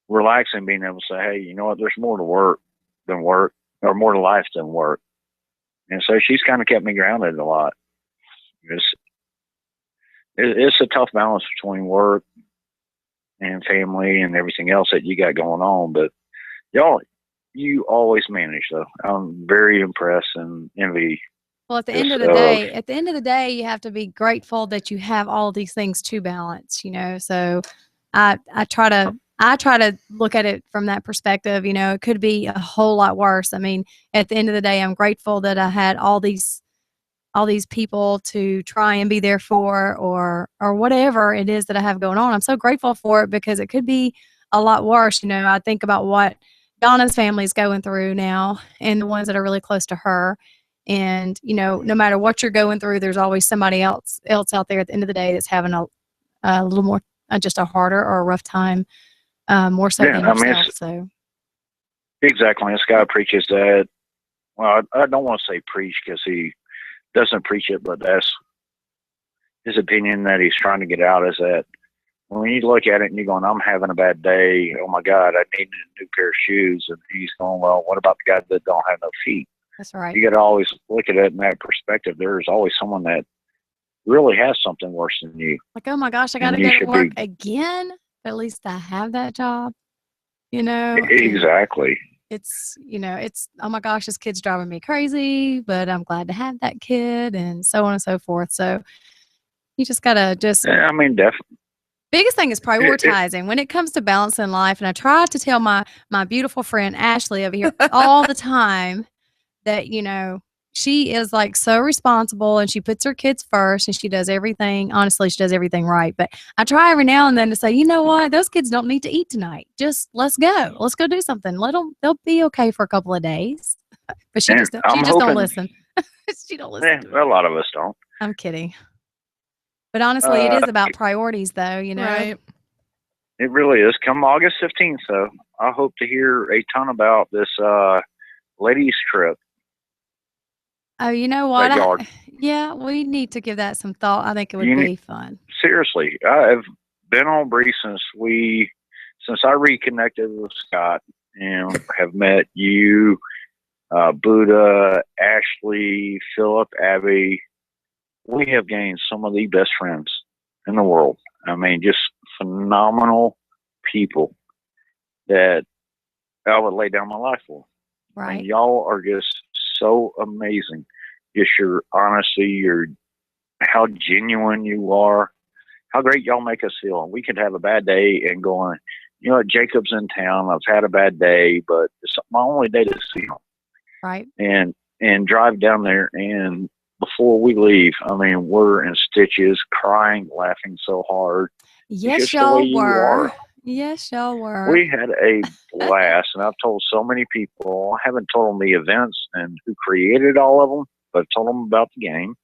Speaker 3: relaxing being able to say, hey, you know what, there's more to work than work, or more to life than work. And so she's kind of kept me grounded a lot. It's a tough balance between work and family and everything else that you got going on, but you always manage though. I'm very impressed and envy.
Speaker 1: Well, at the end of the day, you have to be grateful that you have all these things to balance, So I try to look at it from that perspective. It could be a whole lot worse. I mean, at the end of the day, I'm grateful that I had all these people to try and be there for, or whatever it is that I have going on. I'm so grateful for it, because it could be a lot worse. I think about what Donna's family is going through now, and the ones that are really close to her. And, no matter what you're going through, there's always somebody else out there at the end of the day that's having a little more, just a harder or a rough time, more so than yourself. So
Speaker 3: exactly. This guy preaches that. Well, I don't want to say preach because he doesn't preach it, but that's his opinion that he's trying to get out, is that when you look at it and you're going, I'm having a bad day, oh my God, I need a new pair of shoes. And he's going, well, what about the guy that don't have no feet?
Speaker 1: That's right.
Speaker 3: You got to always look at it in that perspective. There's always someone that really has something worse than you.
Speaker 1: Like, oh my gosh, I got to go to work again. But at least I have that job,
Speaker 3: Exactly.
Speaker 1: It's, oh my gosh, this kid's driving me crazy, but I'm glad to have that kid, and so on and so forth. So you just got to
Speaker 3: definitely.
Speaker 1: Biggest thing is prioritizing when it comes to balancing life. And I try to tell my beautiful friend Ashley over here all the time that, she is like so responsible, and she puts her kids first, and she does everything. Honestly, she does everything right. But I try every now and then to say, you know what? Those kids don't need to eat tonight. Just let's go. Let's go do something. They'll be okay for a couple of days. But she just don't listen. She don't listen.
Speaker 3: A lot of us don't.
Speaker 1: I'm kidding. But honestly, it is about priorities, though,
Speaker 2: Right.
Speaker 3: It really is. Come August 15th, so I hope to hear a ton about this ladies trip.
Speaker 1: Oh, you know what?
Speaker 3: backyard.
Speaker 1: Yeah, we need to give that some thought. I think it would
Speaker 3: You
Speaker 1: be fun.
Speaker 3: Seriously, I've been on Bree since I reconnected with Scott and have met you, Buddha, Ashley, Philip, Abby. We have gained some of the best friends in the world. I mean, just phenomenal people that I would lay down my life for. I
Speaker 1: Right.
Speaker 3: mean, y'all are just so amazing. Just your honesty, how genuine you are, how great y'all make us feel. And we could have a bad day and going, you know what, Jacob's in town. I've had a bad day, but it's my only day to see him.
Speaker 1: Right.
Speaker 3: And drive down there, and before we leave, I mean, we're in stitches, crying, laughing so hard.
Speaker 1: Yes,
Speaker 3: Just the way
Speaker 1: y'all
Speaker 3: you
Speaker 1: were.
Speaker 3: are.
Speaker 1: Yes, y'all were.
Speaker 3: We had a blast, and I've told so many people. I haven't told them the events and who created all of them, but I've told them about the game.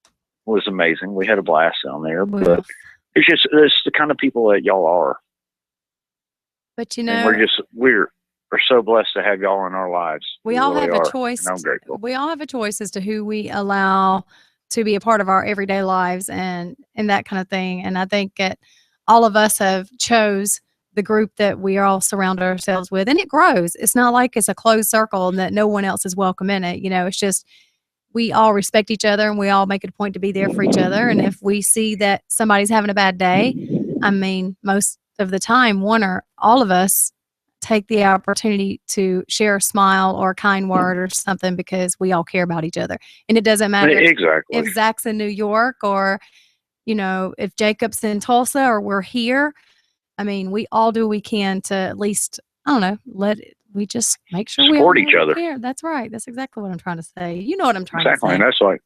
Speaker 3: It was amazing. We had a blast down there, but it's the kind of people that y'all are,
Speaker 1: But
Speaker 3: and we're so blessed to have y'all in our lives.
Speaker 1: we all
Speaker 3: really
Speaker 1: have a
Speaker 3: are,
Speaker 1: choice.
Speaker 3: and I'm grateful.
Speaker 1: We all have a choice as to who we allow to be a part of our everyday lives and that kind of thing. And I think that all of us have chose the group that we all surround ourselves with, and it grows. It's not like it's a closed circle and that no one else is welcome in it. You know, it's just we all respect each other and we all make it a point to be there for each other. And if we see that somebody's having a bad day, I mean, most of the time, one or all of us take the opportunity to share a smile or a kind word or something because we all care about each other. And it doesn't matter
Speaker 3: Exactly.
Speaker 1: if Zach's in New York or, you know, if Jacob's in Tulsa or we're here. I mean, we all do what we can to at least, I don't know, we just make sure we
Speaker 3: support each other.
Speaker 1: Care. That's right. That's exactly what I'm trying to say. You know what I'm trying
Speaker 3: Exactly,
Speaker 1: to say.
Speaker 3: and that's like,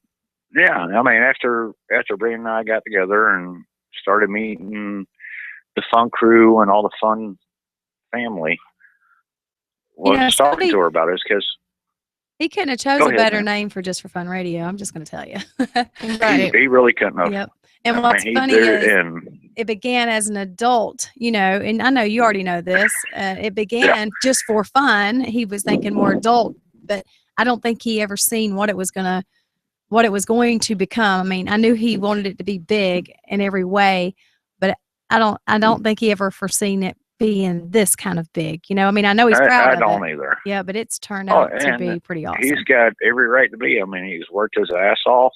Speaker 3: yeah. I mean, after Bree and I got together and started meeting the fun crew and all the fun family, well,
Speaker 1: You know,
Speaker 3: talking
Speaker 1: Scotty,
Speaker 3: to her about it is because
Speaker 1: he couldn't have chose
Speaker 3: Go
Speaker 1: a
Speaker 3: ahead,
Speaker 1: better
Speaker 3: ma'am.
Speaker 1: name for Just for Fun Radio. I'm just going to tell you.
Speaker 2: Right.
Speaker 3: he really couldn't have.
Speaker 1: Yep. And
Speaker 3: I
Speaker 1: what's
Speaker 3: mean,
Speaker 1: funny is
Speaker 3: and
Speaker 1: it began as an adult, you know, and I know you already know this. It began just for fun. He was thinking more adult, but I don't think he ever seen what it was going to become. I mean, I knew he wanted it to be big in every way, but I don't think he ever foreseen it being this kind of big. You know, I mean, I know he's proud
Speaker 3: I
Speaker 1: of
Speaker 3: don't
Speaker 1: it.
Speaker 3: either.
Speaker 1: Yeah, but it's turned
Speaker 3: Oh,
Speaker 1: out to
Speaker 3: and
Speaker 1: be pretty awesome.
Speaker 3: he's got every right to be. I mean, he's worked his ass off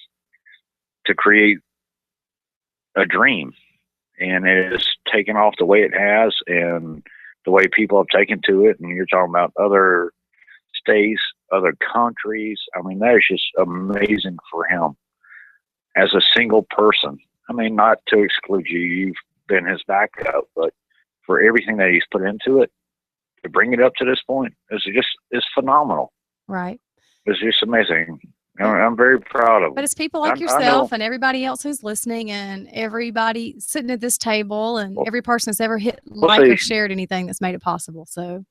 Speaker 3: to create a dream, and it's taken off the way it has, and the way people have taken to it. And you're talking about other states, other countries. I mean, that is just amazing for him as a single person. I mean, not to exclude you, you've been his backup, but for everything that he's put into it, to bring it up to this point is phenomenal.
Speaker 1: Right.
Speaker 3: It's just amazing. I'm very proud of him.
Speaker 1: But it's people like yourself and everybody else who's listening and everybody sitting at this table and every person that's ever hit or shared anything that's made it possible. So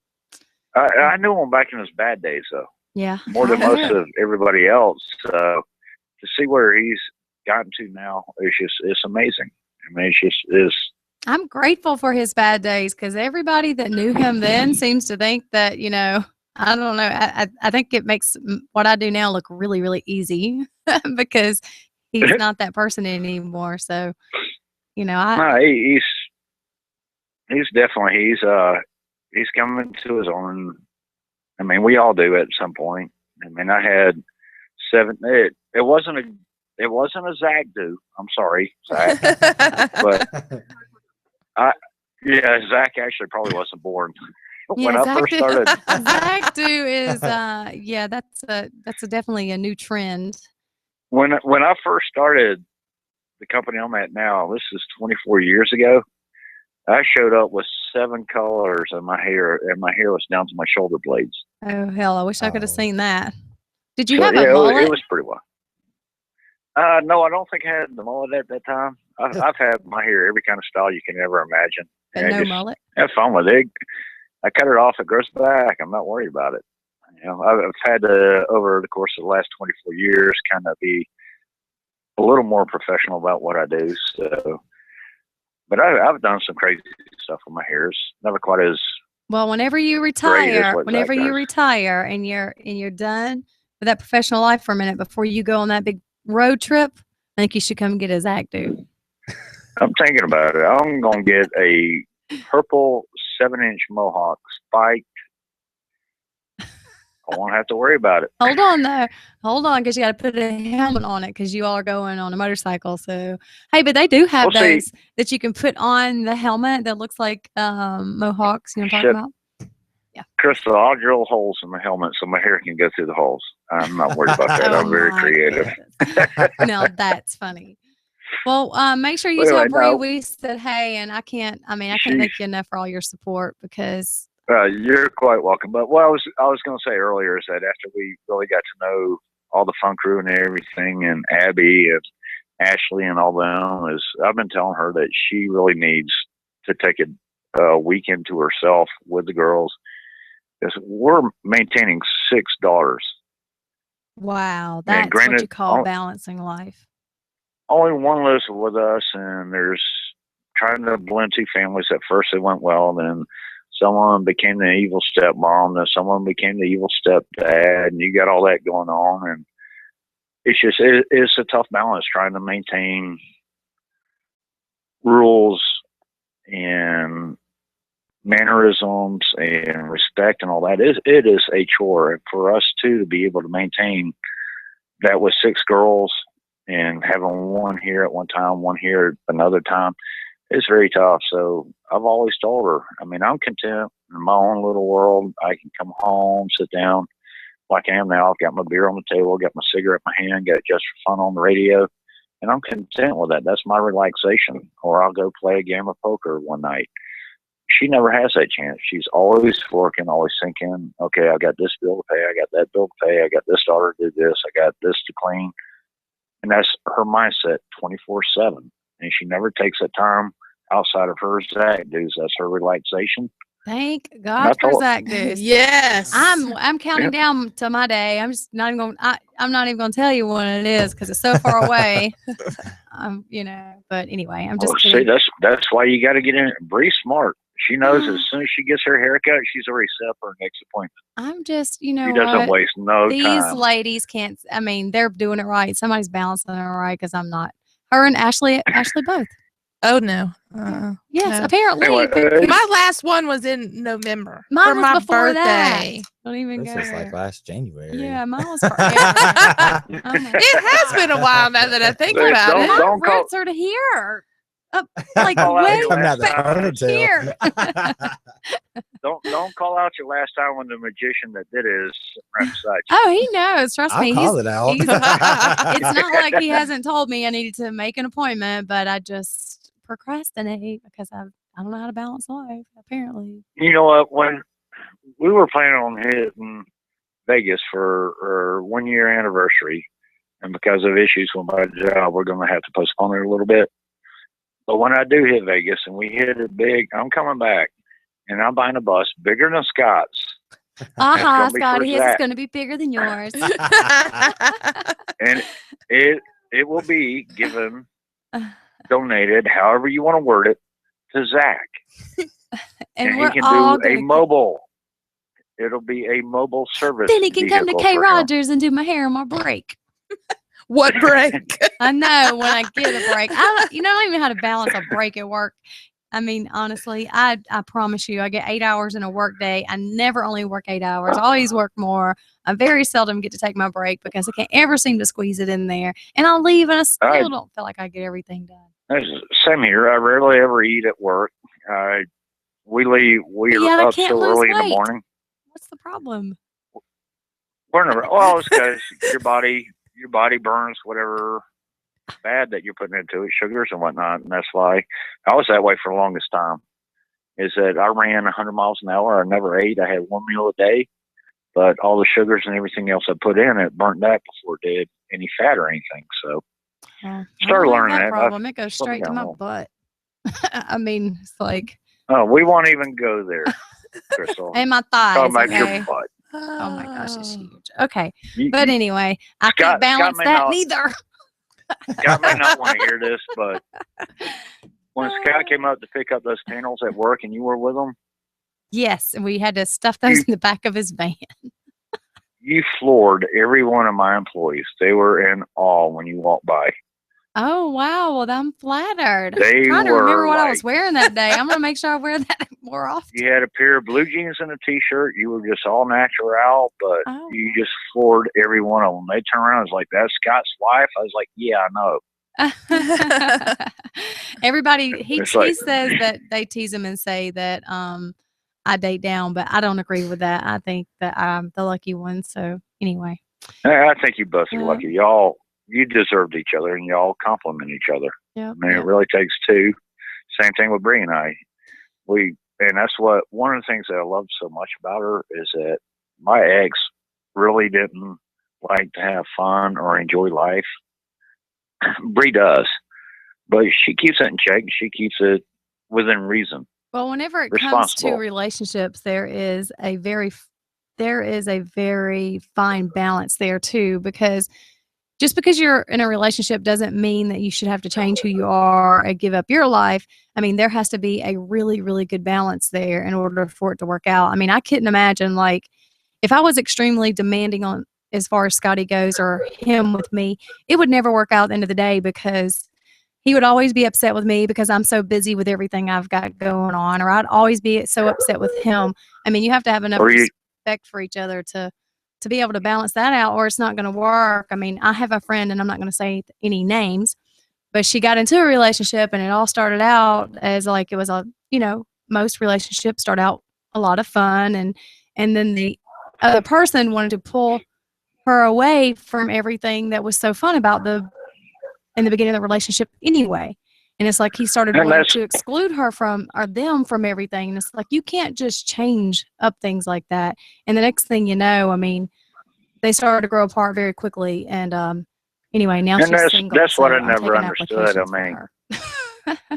Speaker 3: I knew him back in his bad days, though.
Speaker 1: Yeah.
Speaker 3: More than most of everybody else. To see where he's gotten to now, it's amazing. I mean,
Speaker 1: I'm grateful for his bad days because everybody that knew him then seems to think that, you know, I don't know. I think it makes what I do now look really, really easy because he's not that person anymore. So, you know,
Speaker 3: he's definitely he's coming to his own. I mean, we all do at some point. I mean, I had 7. It wasn't a Zach do. I'm sorry, Zach, but Zach actually probably wasn't born. When I first started,
Speaker 1: Zach do is that's definitely a new trend.
Speaker 3: When I first started the company I'm at now, this is 24 years ago. I showed up with 7 colors in my hair, and my hair was down to my shoulder blades.
Speaker 1: Oh hell! I wish I could have seen that. Did you have a mullet?
Speaker 3: It was pretty well. No, I don't think I had the mullet at that time. I've had my hair every kind of style you can ever imagine.
Speaker 1: But no mullet?
Speaker 3: Have fun with it. I cut it off, it grows back. I'm not worried about it. You know, I've had to, over the course of the last 24 years, kind of be a little more professional about what I do. So, but I've done some crazy stuff with my hair. It's never quite as
Speaker 1: well. Whenever you retire and you're done with that professional life for a minute before you go on that big road trip, I think you should come get a Zach dude.
Speaker 3: I'm thinking about it. I'm going to get a purple 7-inch mohawk spiked. I won't have to worry about it.
Speaker 1: Hold on, though. Hold on, because you got to put a helmet on it because you all are going on a motorcycle. So, hey, but they do have
Speaker 3: We'll see.
Speaker 1: those that you can put on the helmet that looks like mohawks. You know what I'm talking
Speaker 3: Shit.
Speaker 1: about?
Speaker 3: Crystal, I'll drill holes in the helmet so my hair can go through the holes. I'm not worried about that. I'm very
Speaker 1: my
Speaker 3: creative.
Speaker 1: goodness. Now that's funny. Well, make sure you
Speaker 3: Well,
Speaker 1: tell
Speaker 3: I
Speaker 1: Bree
Speaker 3: know.
Speaker 1: we said hey, and I can't thank you enough for all your support because
Speaker 3: You're quite welcome. But what I was going to say earlier is that after we really got to know all the fun crew and everything, and Abby and Ashley and all them, is I've been telling her that she really needs to take a weekend to herself with the girls. Because we're maintaining 6 daughters.
Speaker 1: wow, that's what
Speaker 3: granted,
Speaker 1: you call balancing life.
Speaker 3: Only one lives with us, and there's trying to blend 2 families. At first it went well, then someone became the evil stepmom, then someone became the evil stepdad, and you got all that going on, and it's a tough balance trying to maintain rules and mannerisms and respect and all that. It is a chore, and for us too to be able to maintain that with 6 girls and having one here at one time, one here at another time, it's very tough. So I've always told her, I mean, I'm content in my own little world. I can come home, sit down like I am now. I've got my beer on the table, got my cigarette in my hand, got Just for Fun on the radio, and I'm content with that. That's my relaxation. Or I'll go play a game of poker one night. She never has that chance. She's always working, always thinking, okay, I got this bill to pay, I got that bill to pay, I got this daughter to do this, I got this to clean. And that's her mindset 24/7. And she never takes that time outside of her Zach dudes. That's her relaxation.
Speaker 1: Thank God for Zach dudes.
Speaker 2: Yes.
Speaker 1: I'm counting down to my day. I'm just not even going. I'm not even going to tell you when it is because it's so far away. But anyway, I'm just kidding.
Speaker 3: See, that's why you got to get in. Bree's smart. She knows as soon as she gets her haircut, she's already set up her next appointment.
Speaker 1: I'm just,
Speaker 3: She doesn't waste no
Speaker 1: These
Speaker 3: time.
Speaker 1: ladies can't. I mean, they're doing it right. Somebody's balancing it right because I'm not. Her and Ashley both.
Speaker 2: Oh no.
Speaker 1: Yes,
Speaker 2: no.
Speaker 1: apparently.
Speaker 3: Anyway,
Speaker 2: My last one was in November.
Speaker 1: Mine
Speaker 2: for
Speaker 1: was
Speaker 2: my
Speaker 1: before
Speaker 2: birthday.
Speaker 1: that. Don't even
Speaker 5: This
Speaker 1: go
Speaker 5: was
Speaker 1: there.
Speaker 5: like last January.
Speaker 1: Yeah, mine was forever.
Speaker 2: It has been a while now that I think
Speaker 3: Hey,
Speaker 2: about it.
Speaker 1: My
Speaker 3: Don't call-
Speaker 1: roots are to here. Up, like
Speaker 3: Call out
Speaker 1: way
Speaker 3: your
Speaker 5: Coming out the
Speaker 3: last time.
Speaker 5: ponytail.
Speaker 1: here.
Speaker 3: Don't call out your last time when the magician that did it is right beside you.
Speaker 1: Oh, he knows. Trust
Speaker 5: I'll
Speaker 1: me.
Speaker 5: call it out.
Speaker 1: It's not like he hasn't told me I needed to make an appointment, but I just procrastinate because I don't know how to balance life, apparently.
Speaker 3: You know what? When we were planning on hitting Vegas for our 1-year anniversary, and because of issues with my job, we're going to have to postpone it a little bit. But when I do hit Vegas and we hit it big, I'm coming back, and I'm buying a bus bigger than Scott's.
Speaker 1: Uh-huh,
Speaker 3: be
Speaker 1: Scotty,
Speaker 3: for
Speaker 1: his is
Speaker 3: Zach.
Speaker 1: going to be bigger than yours.
Speaker 3: And it will be given, donated, however you want to word it, to Zach.
Speaker 1: and
Speaker 3: he
Speaker 1: we're
Speaker 3: can
Speaker 1: all
Speaker 3: do a
Speaker 1: gonna
Speaker 3: mobile. It'll be a mobile service.
Speaker 1: Then he can come to
Speaker 3: vehicle
Speaker 1: K
Speaker 3: for him.
Speaker 1: Rogers and do my hair on my break.
Speaker 2: What break?
Speaker 1: I know when I get a break. I don't even know how to balance a break at work. I mean, honestly, I promise you, I get 8 hours in a work day. I never only work 8 hours. I always work more. I very seldom get to take my break because I can't ever seem to squeeze it in there. And I'll leave and I still don't feel like I get everything done.
Speaker 3: Same here. I rarely ever eat at work. We're
Speaker 1: I
Speaker 3: up
Speaker 1: can't
Speaker 3: so
Speaker 1: lose
Speaker 3: early in the
Speaker 1: weight.
Speaker 3: morning.
Speaker 1: What's the problem?
Speaker 3: It's because your body burns whatever bad that you're putting into it, sugars and whatnot, and that's why I was that way for the longest time. Is that I ran 100 miles an hour. I never ate. I had one meal a day, but all the sugars and everything else I put in it burnt that before it did any fat or anything. So started learning that.
Speaker 1: Problem. It goes straight to my butt. I mean, it's like.
Speaker 3: Oh, we won't even go there, Crystal.
Speaker 1: And my thighs.
Speaker 3: Talking about
Speaker 1: Okay.
Speaker 3: your butt.
Speaker 1: Oh my gosh, it's huge. Okay.
Speaker 3: You-
Speaker 1: But anyway, I can't balance that neither.
Speaker 3: Scott may not want to hear this, but when Scott came up to pick up those panels at work and you were with him,
Speaker 1: Yes, and we had to stuff those in the back of his van.
Speaker 3: you floored every one of my employees. They were in awe when you walked by.
Speaker 1: Oh, wow. Well, I'm flattered.
Speaker 3: They
Speaker 1: Trying to remember
Speaker 3: were
Speaker 1: what I was
Speaker 3: like,
Speaker 1: wearing that day. I'm going to make sure I wear that more often.
Speaker 3: you had a pair of blue jeans and a t-shirt. You were just all natural, but
Speaker 1: Oh.
Speaker 3: you just floored every one of them. They turned around and was like, "That's Scott's wife." I was like, "Yeah, I know."
Speaker 1: Everybody, he
Speaker 3: It's like-
Speaker 1: says that they tease him and say that I date down, but I don't agree with that. I think that I'm the lucky one. So anyway,
Speaker 3: I think you both are
Speaker 1: Yeah.
Speaker 3: lucky. Y'all, you deserved each other, and y'all compliment each other.
Speaker 1: yeah,
Speaker 3: I mean, it really takes two. Same thing with Bree and I. And that's what one of the things that I love so much about her is that my ex really didn't like to have fun or enjoy life. Bree does, but she keeps it in check. She keeps it within reason.
Speaker 1: Well, whenever it comes to
Speaker 3: Responsible.
Speaker 1: relationships, there is a very fine balance there too, because just because you're in a relationship doesn't mean that you should have to change who you are and give up your life. I mean, there has to be a really, really good balance there in order for it to work out. I mean, I couldn't imagine, like, if I was extremely demanding on as far as Scotty goes or him with me, it would never work out at the end of the day because he would always be upset with me because I'm so busy with everything I've got going on, or I'd always be so upset with him. I mean, you have to have enough respect for each other to be able to balance that out, or it's not going to work. I mean, I have a friend, and I'm not going to say any names, but she got into a relationship, and it all started out as like it was most relationships start out a lot of fun, and then the other person wanted to pull her away from everything that was so fun about in the beginning of the relationship anyway. And it's like he started wanting to exclude her from or them from everything. And it's like you can't just change up things like that. And the next thing you know, I mean, they started to grow apart very quickly. And anyway, now she's single.
Speaker 3: That's what I
Speaker 1: I'm
Speaker 3: never
Speaker 1: taking
Speaker 3: understood. I
Speaker 1: applications for
Speaker 3: mean,
Speaker 1: her.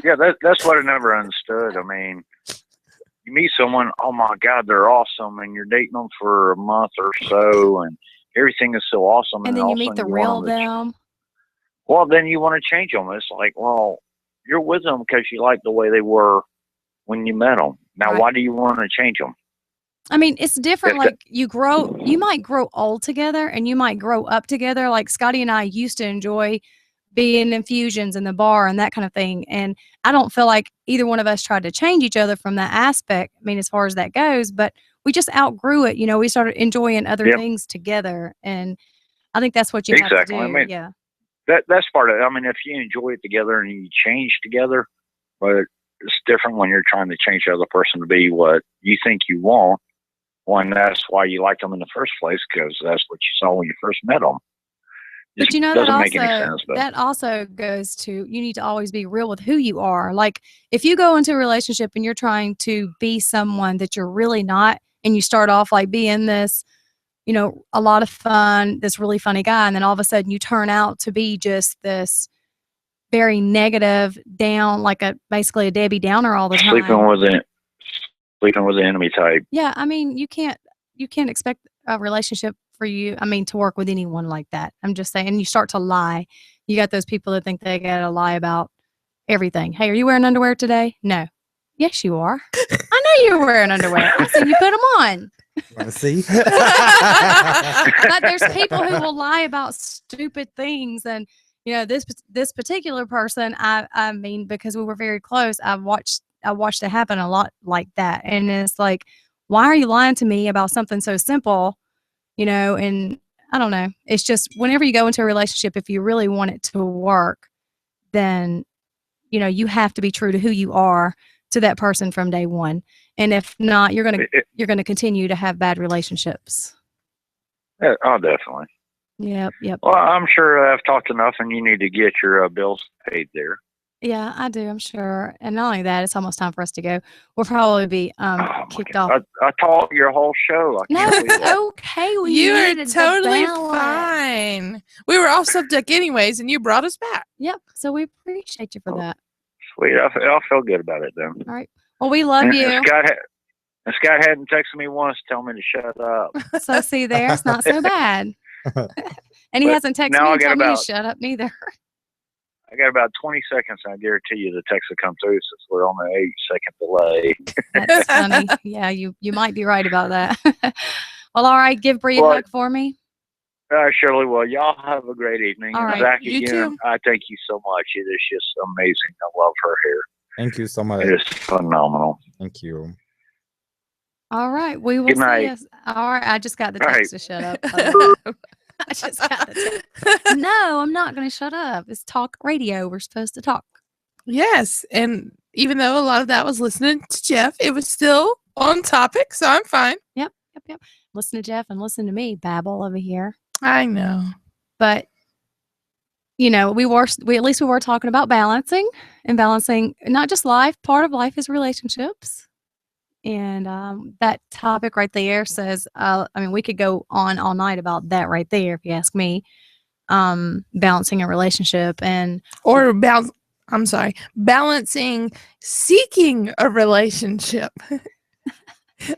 Speaker 3: yeah, that's what I never understood. I mean, you meet someone, oh my God, they're awesome, and you're dating them for a month or so, and everything is so awesome.
Speaker 1: And then
Speaker 3: all
Speaker 1: you
Speaker 3: of a
Speaker 1: meet
Speaker 3: sudden
Speaker 1: the
Speaker 3: you
Speaker 1: real
Speaker 3: want them to
Speaker 1: them.
Speaker 3: Well, then you want to change them. It's like, well, you're with them because you like the way they were when you met them. Now,
Speaker 1: Right.
Speaker 3: why do you want to change them?
Speaker 1: I mean, it's different. Like you might grow old together and you might grow up together. Like Scotty and I used to enjoy being in fusions in the bar and that kind of thing. And I don't feel like either one of us tried to change each other from that aspect. I mean, as far as that goes, but we just outgrew it. We started enjoying other things together. And I think that's what you have to do.
Speaker 3: I mean,
Speaker 1: yeah.
Speaker 3: That's part of it. I mean, if you enjoy it together and you change together, but it's different when you're trying to change the other person to be what you think you want. When that's why you liked them in the first place, because that's what you saw when you first met them.
Speaker 1: But
Speaker 3: that doesn't make any sense. But
Speaker 1: that also goes to you need to always be real with who you are. Like if you go into a relationship and you're trying to be someone that you're really not, and you start off like being this, a lot of fun, this really funny guy, and then all of a sudden you turn out to be just this very negative, down, like basically a Debbie Downer all the time.
Speaker 3: Sleeping with the enemy type.
Speaker 1: Yeah, I mean, you can't expect a relationship for you. I mean, to work with anyone like that. I'm just saying. And you start to lie. You got those people that think they got to lie about everything. Hey, are you wearing underwear today? No. Yes, you are. I know you're wearing underwear. I seen you put them on.
Speaker 5: Want to see?
Speaker 1: But there's people who will lie about stupid things, and this particular person, I mean, because we were very close, I watched it happen a lot like that, and it's like, why are you lying to me about something so simple? And I don't know. It's just whenever you go into a relationship, if you really want it to work, then you have to be true to who you are to that person from day one. And if not, you're gonna continue to have bad relationships.
Speaker 3: Yeah, oh, definitely.
Speaker 1: Yep.
Speaker 3: Well, I'm sure I've talked enough, and you need to get your bills paid there.
Speaker 1: Yeah, I do. I'm sure. And not only that, it's almost time for us to go. We'll probably be kicked off.
Speaker 3: I taught your whole show.
Speaker 1: No, it's okay.
Speaker 2: You are totally fine. We were off subject anyways, and you brought us back.
Speaker 1: Yep. So we appreciate you for that.
Speaker 3: Sweet. I'll feel good about it then.
Speaker 1: All right. Well, we love you.
Speaker 3: Scott hadn't texted me once telling me to shut up.
Speaker 1: So see there, it's not so bad. And he hasn't texted me and told me to shut up neither.
Speaker 3: I got about 20 seconds, and I guarantee you the text will come through since we're on the 8-second delay.
Speaker 1: That's funny. Yeah, you might be right about that. Well, all right. Give Bree a
Speaker 3: Well,
Speaker 1: hug for me.
Speaker 3: Shirley, well, y'all have a great evening.
Speaker 1: All
Speaker 3: And
Speaker 1: right.
Speaker 3: Zach,
Speaker 2: You
Speaker 3: again,
Speaker 2: too.
Speaker 3: I thank you so much. It is just amazing. I love her hair.
Speaker 5: Thank you so much.
Speaker 3: It is phenomenal.
Speaker 5: Thank you.
Speaker 1: All right. We will
Speaker 3: Good
Speaker 1: see
Speaker 3: night.
Speaker 1: us. All right. I just got the
Speaker 3: All
Speaker 1: text
Speaker 3: right.
Speaker 1: to shut up. by the way. I just got the text. No, I'm not going to shut up. It's talk radio. We're supposed to talk.
Speaker 2: Yes, and even though a lot of that was listening to Jeff, it was still on topic, so I'm fine.
Speaker 1: Yep. Listen to Jeff and listen to me babble over here.
Speaker 2: I know.
Speaker 1: But we at least we were talking about balancing not just life. Part of life is relationships. And that topic right there says, we could go on all night about that right there, if you ask me. Balancing a relationship
Speaker 2: Or balancing seeking a relationship.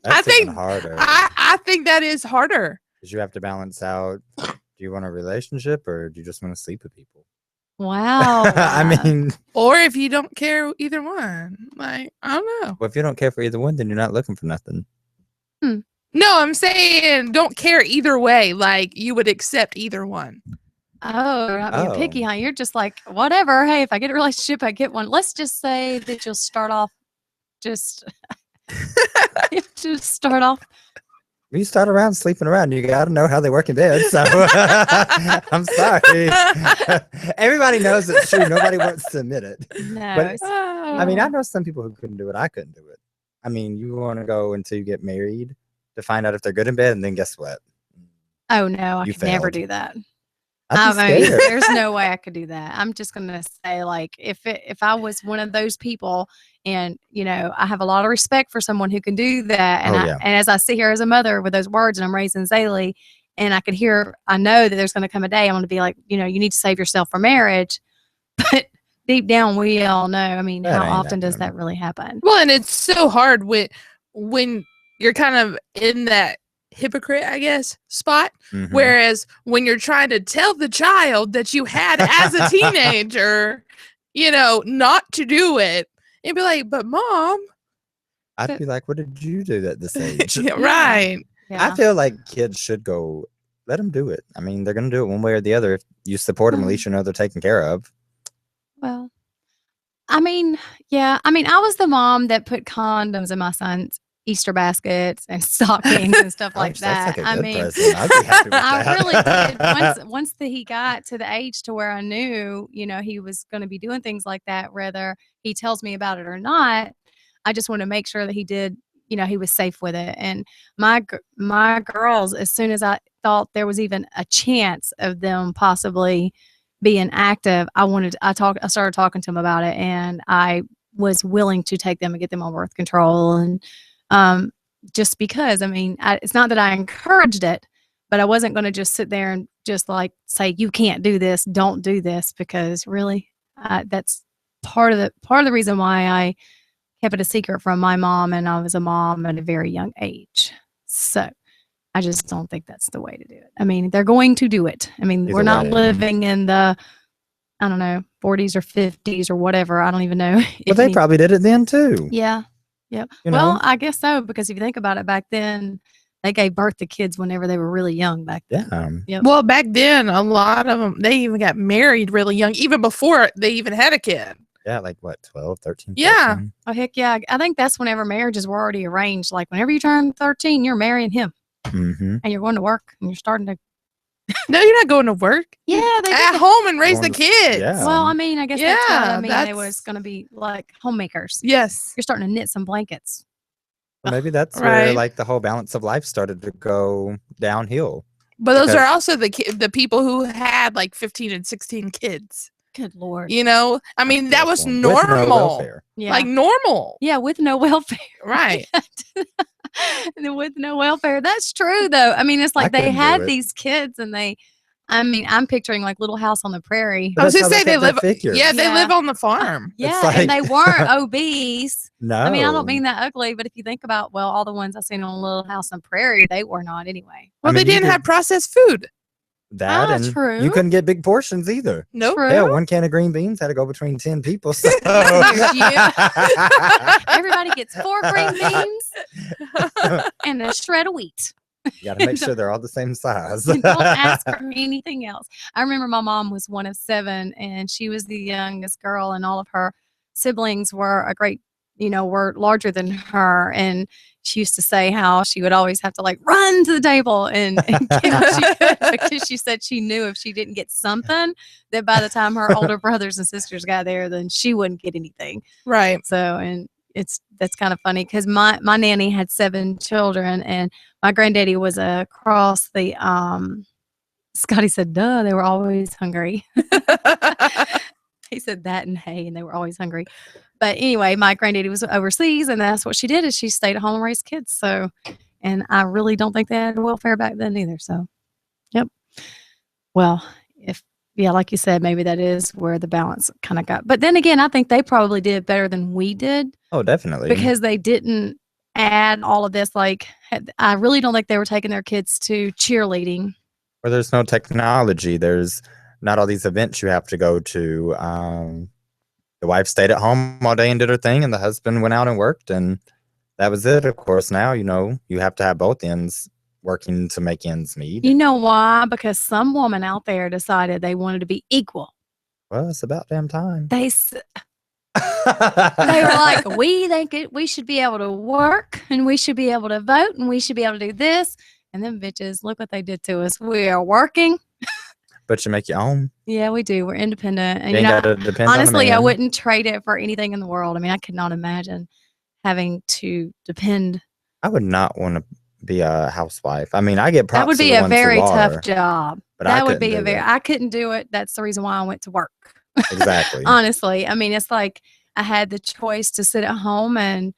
Speaker 5: That's
Speaker 2: think-
Speaker 5: even harder.
Speaker 2: I think that is harder.
Speaker 5: Because you have to balance out, do you want a relationship or do you just want to sleep with people?
Speaker 1: wow.
Speaker 5: I mean,
Speaker 2: Or if you don't care either one. Like, I don't know.
Speaker 5: well, if you don't care for either one, then you're not looking for nothing.
Speaker 2: No, I'm saying don't care either way. Like, you would accept either one.
Speaker 1: Oh, you're not being
Speaker 5: Oh.
Speaker 1: picky, huh? You're just like, whatever. Hey, if I get a relationship, I get one. Let's just say that you'll start off just start off.
Speaker 5: You start around sleeping around, you got to know how they work in bed. So I'm sorry. Everybody knows it's true. Nobody wants to admit it.
Speaker 1: No.
Speaker 5: But
Speaker 1: it's-
Speaker 5: I mean, I know some people who couldn't do it. I couldn't do it. I mean, you want to go until you get married to find out if they're good in bed, and then guess what?
Speaker 1: oh no, I
Speaker 5: You
Speaker 1: could never
Speaker 5: failed.
Speaker 1: do that.
Speaker 5: I'd be
Speaker 1: I mean,
Speaker 5: scared.
Speaker 1: there's no way I could do that. I'm just gonna say, like, if I was one of those people, and I have a lot of respect for someone who can do that, and
Speaker 5: Oh, yeah.
Speaker 1: and as I sit here as a mother with those words, and I'm raising Zaylee, and I know that there's gonna come a day I'm gonna be like, you need to save yourself for marriage, but deep down we all know. I mean,
Speaker 5: That
Speaker 1: how
Speaker 5: ain't
Speaker 1: often does
Speaker 5: happening.
Speaker 1: that really happen?
Speaker 2: Well, and it's so hard when you're kind of in that hypocrite, I guess, spot.
Speaker 5: Mhm.
Speaker 2: Whereas when you're trying to tell the child that you had as a teenager, not to do it, and be like, but mom,
Speaker 5: I'd be like, what did you do at this age?
Speaker 2: yeah, right.
Speaker 1: Yeah.
Speaker 5: I feel like kids should go, let them do it. I mean, they're going to do it one way or the other. If you support them, at least you know they're taken care of.
Speaker 1: Well, I mean, yeah. I mean, I was the mom that put condoms in my son's Easter baskets and stockings and stuff like
Speaker 5: Gosh,
Speaker 1: that.
Speaker 5: that's like a
Speaker 1: I
Speaker 5: good
Speaker 1: mean,
Speaker 5: present. I'd be happy with
Speaker 1: I
Speaker 5: that.
Speaker 1: really did. Once he got to the age to where I knew, he was going to be doing things like that, whether he tells me about it or not. I just want to make sure that he did, he was safe with it. And my girls, as soon as I thought there was even a chance of them possibly being active, I started talking to them about it, and I was willing to take them and get them on birth control. And just because, I mean, it's not that I encouraged it, but I wasn't going to just sit there and just like say, you can't do this, don't do this, because really, that's part of the reason why I kept it a secret from my mom, and I was a mom at a very young age. So I just don't think that's the way to do it. I mean, they're going to do it. I mean, we're
Speaker 5: Either
Speaker 1: not
Speaker 5: way.
Speaker 1: living in the, I don't know, 40s or 50s or whatever. I don't even know.
Speaker 5: Well, they probably did it then too.
Speaker 1: Yeah. Yeah.
Speaker 5: You
Speaker 1: Well,
Speaker 5: know?
Speaker 1: I guess so, because if you think about it, back then they gave birth to kids whenever they were really young back then.
Speaker 5: Yeah.
Speaker 1: Yep.
Speaker 2: Well, back then, a lot of them, they even got married really young, even before they even had a kid.
Speaker 5: Yeah, like what, 12, 13?
Speaker 2: Yeah.
Speaker 5: 14?
Speaker 1: Oh, heck yeah. I think that's whenever marriages were already arranged. Like whenever you turn 13, you're marrying him
Speaker 5: Mm-hmm.
Speaker 1: and you're going to work and you're starting to.
Speaker 2: No, you're not going to work.
Speaker 1: Yeah, they
Speaker 2: At
Speaker 1: did.
Speaker 2: home and raise the
Speaker 5: Going to-
Speaker 2: kids.
Speaker 5: yeah.
Speaker 1: Well, I mean, I guess that's what
Speaker 2: Yeah,
Speaker 1: I mean. They
Speaker 2: that's-
Speaker 1: was going to be like homemakers.
Speaker 2: Yes.
Speaker 1: You're starting to knit some blankets.
Speaker 5: Well, maybe that's where
Speaker 2: Right.
Speaker 5: like the whole balance of life started to go downhill.
Speaker 2: But those are
Speaker 5: Because-
Speaker 2: also the people who had like 15 and 16 kids.
Speaker 1: Good Lord.
Speaker 2: I mean, that was
Speaker 5: With no
Speaker 2: normal.
Speaker 5: welfare.
Speaker 1: Yeah.
Speaker 2: Like normal.
Speaker 1: yeah, with no welfare.
Speaker 2: Right.
Speaker 1: And then with no welfare. That's true though. I mean, it's like they
Speaker 5: couldn't do
Speaker 1: had
Speaker 5: it.
Speaker 1: these kids and I'm picturing like Little House on the Prairie.
Speaker 2: I was
Speaker 5: That's
Speaker 2: gonna
Speaker 5: how
Speaker 2: say
Speaker 5: they
Speaker 2: they
Speaker 5: kept their
Speaker 2: live.
Speaker 5: figure.
Speaker 2: Yeah, they
Speaker 1: Yeah.
Speaker 2: live on the farm.
Speaker 1: Yeah,
Speaker 5: like-
Speaker 1: and they weren't obese.
Speaker 5: No.
Speaker 1: I mean, I don't mean that ugly, but if you think about, well, all the ones I've seen on Little House on the Prairie, they were not anyway.
Speaker 2: Well,
Speaker 5: mean,
Speaker 2: they
Speaker 5: you
Speaker 2: didn't
Speaker 5: could-
Speaker 2: have processed food.
Speaker 5: that,
Speaker 1: Ah,
Speaker 5: and
Speaker 1: true.
Speaker 5: you couldn't get big portions either.
Speaker 2: Nope.
Speaker 1: True.
Speaker 5: Hell, one can of green beans had to go between 10 people. So.
Speaker 1: Everybody gets 4 green beans and a shred of wheat.
Speaker 5: You got to make sure they're all the same size.
Speaker 1: Don't ask for anything else. I remember my mom was one of 7, and she was the youngest girl, and all of her siblings were were larger than her. And she used to say how she would always have to like run to the table and get what she could, because she said she knew if she didn't get something, that by the time her older brothers and sisters got there, then she wouldn't get anything.
Speaker 2: Right.
Speaker 1: So, and that's kind of funny because my nanny had 7 children, and my granddaddy was across the Scotty said, duh, they were always hungry. He said that and hay, and they were always hungry. But anyway, my granddaddy was overseas, and that's what she did, is she stayed at home and raised kids. So, and I really don't think they had welfare back then either. So, yep. Well, like you said, maybe that is where the balance kind of got. But then again, I think they probably did better than we did.
Speaker 5: Oh, definitely.
Speaker 1: Because they didn't add all of this. Like, I really don't think they were taking their kids to cheerleading.
Speaker 5: Where there's no technology, there's not all these events you have to go to. The wife stayed at home all day and did her thing, and the husband went out and worked, and that was it. Of course, now, you have to have both ends working to make ends meet.
Speaker 1: You know why? Because some woman out there decided they wanted to be equal.
Speaker 5: Well, it's about damn time.
Speaker 1: They were like, we think we should be able to work, and we should be able to vote, and we should be able to do this. And then bitches, look what they did to us. We are working.
Speaker 5: But you make your own.
Speaker 1: Yeah, we do. We're independent. And
Speaker 5: You ain't gotta depend on a
Speaker 1: honestly, I
Speaker 5: man.
Speaker 1: wouldn't trade it for anything in the world. I mean, I could not imagine having to depend.
Speaker 5: I would not want to be a housewife. I mean, I get props
Speaker 1: That would
Speaker 5: to
Speaker 1: be
Speaker 5: the
Speaker 1: a
Speaker 5: ones who
Speaker 1: very tough
Speaker 5: are,
Speaker 1: job.
Speaker 5: but I
Speaker 1: That would
Speaker 5: couldn't
Speaker 1: be
Speaker 5: do it.
Speaker 1: I couldn't do it. That's the reason why I went to work.
Speaker 5: Exactly.
Speaker 1: Honestly. I mean, it's like I had the choice to sit at home and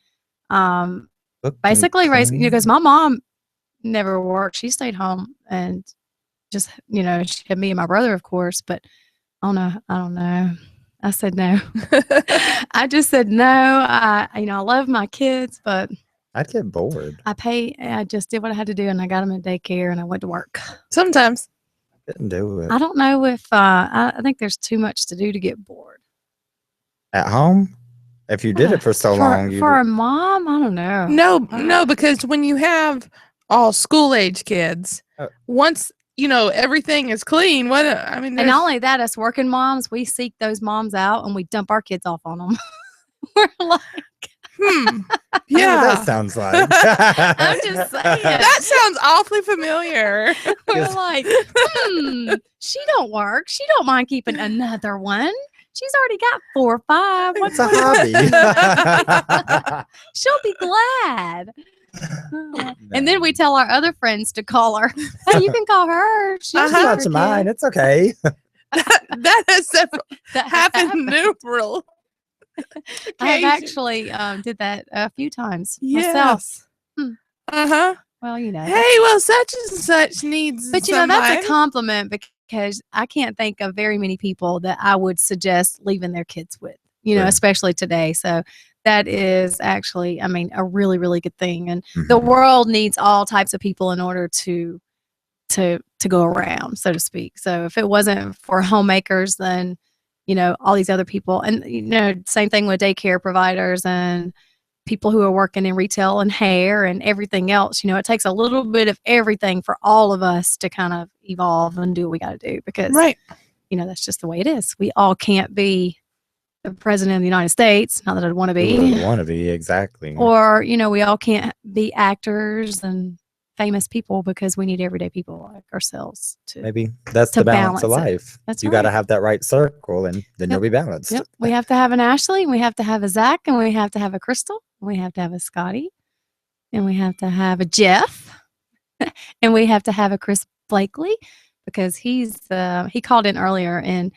Speaker 5: Cook and
Speaker 1: basically raise,
Speaker 5: clean.
Speaker 1: because my mom never worked. She stayed home and just, she had me and my brother, of course, but I don't know. I said no. I just said no. I love my kids, but
Speaker 5: I'd get bored.
Speaker 1: I just did what I had to do, and I got them in daycare, and I went to work.
Speaker 2: Sometimes.
Speaker 5: Couldn't do it.
Speaker 1: I don't know if I think there's too much to do to get bored.
Speaker 5: At home? If you did it for so long,
Speaker 1: For a mom, I don't know.
Speaker 2: No, because when you have all school age kids, once everything is clean.
Speaker 1: And not only that, us working moms, we seek those moms out and we dump our kids off on them. We're like,
Speaker 2: yeah,
Speaker 5: that sounds like.
Speaker 1: I'm just saying.
Speaker 2: That sounds awfully familiar.
Speaker 1: We're like, she don't work. She don't mind keeping another one. She's already got 4 or 5.
Speaker 5: It's a hobby.
Speaker 1: She'll be glad. And then we tell our other friends to call her. Hey, you can call her. She'll
Speaker 5: It's
Speaker 1: keep
Speaker 5: not
Speaker 1: her
Speaker 5: to mine.
Speaker 1: kid.
Speaker 5: It's okay.
Speaker 2: That has
Speaker 1: That
Speaker 2: happened numerous.
Speaker 1: I have actually did that a few times myself.
Speaker 2: Yes.
Speaker 1: Well,
Speaker 2: Hey, well, such and such needs.
Speaker 1: but that's a compliment, because I can't think of very many people that I would suggest leaving their kids with,
Speaker 5: Right.
Speaker 1: especially today. So that is actually, a really, really good thing. And
Speaker 5: Mhm.
Speaker 1: the world needs all types of people in order to go around, so to speak. So if it wasn't for homemakers, then, all these other people, and, same thing with daycare providers and people who are working in retail and hair and everything else. It takes a little bit of everything for all of us to kind of evolve and do what we got to do, because,
Speaker 2: Right.
Speaker 1: That's just the way it is. We all can't be the president of the United States. Not that I'd want to
Speaker 5: Who
Speaker 1: be.
Speaker 5: wouldn't want to be, exactly.
Speaker 1: Or, we all can't be actors and famous people, because we need everyday people like ourselves to.
Speaker 5: Maybe that's
Speaker 1: to
Speaker 5: the balance of
Speaker 1: balance it.
Speaker 5: life.
Speaker 1: That's
Speaker 5: You got to
Speaker 1: right.
Speaker 5: have that right circle, and then
Speaker 1: Yep.
Speaker 5: you'll be balanced.
Speaker 1: Yep. We have to have an Ashley, and we have to have a Zach, and we have to have a Crystal, and we have to have a Scotty, and we have to have a Jeff, and we have to have a Chris Blakely, because he called in earlier, and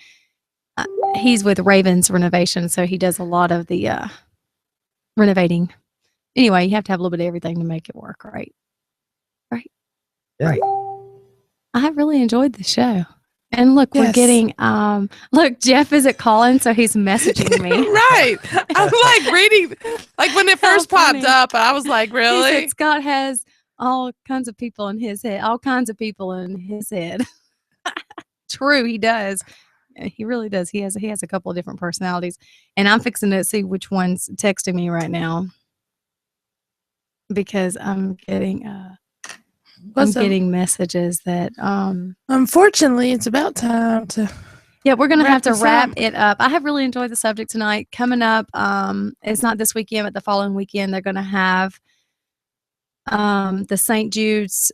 Speaker 1: he's with Ravens Renovation, so he does a lot of the renovating. Anyway, you have to have a little bit of everything to make it work, right?
Speaker 5: Yeah.
Speaker 1: Right. I have really enjoyed the show. And look, we're
Speaker 2: Yes.
Speaker 1: getting look, Jeff isn't calling, so he's messaging me.
Speaker 2: Right. I'm like reading, like when it
Speaker 1: How
Speaker 2: first popped
Speaker 1: funny.
Speaker 2: up, I was like,
Speaker 1: He
Speaker 2: really?
Speaker 1: said Scott has all kinds of people in his head. True, he does. He really does. He has a couple of different personalities. And I'm fixing to see which one's texting me right now, because I'm getting I'm
Speaker 2: What's up?
Speaker 1: getting messages that
Speaker 2: Unfortunately, it's about time to.
Speaker 1: yeah, we're gonna
Speaker 2: Wrap
Speaker 1: have to
Speaker 2: this
Speaker 1: wrap
Speaker 2: up.
Speaker 1: it up. I have really enjoyed the subject tonight. Coming up, it's not this weekend, but the following weekend they're gonna have the St. Jude's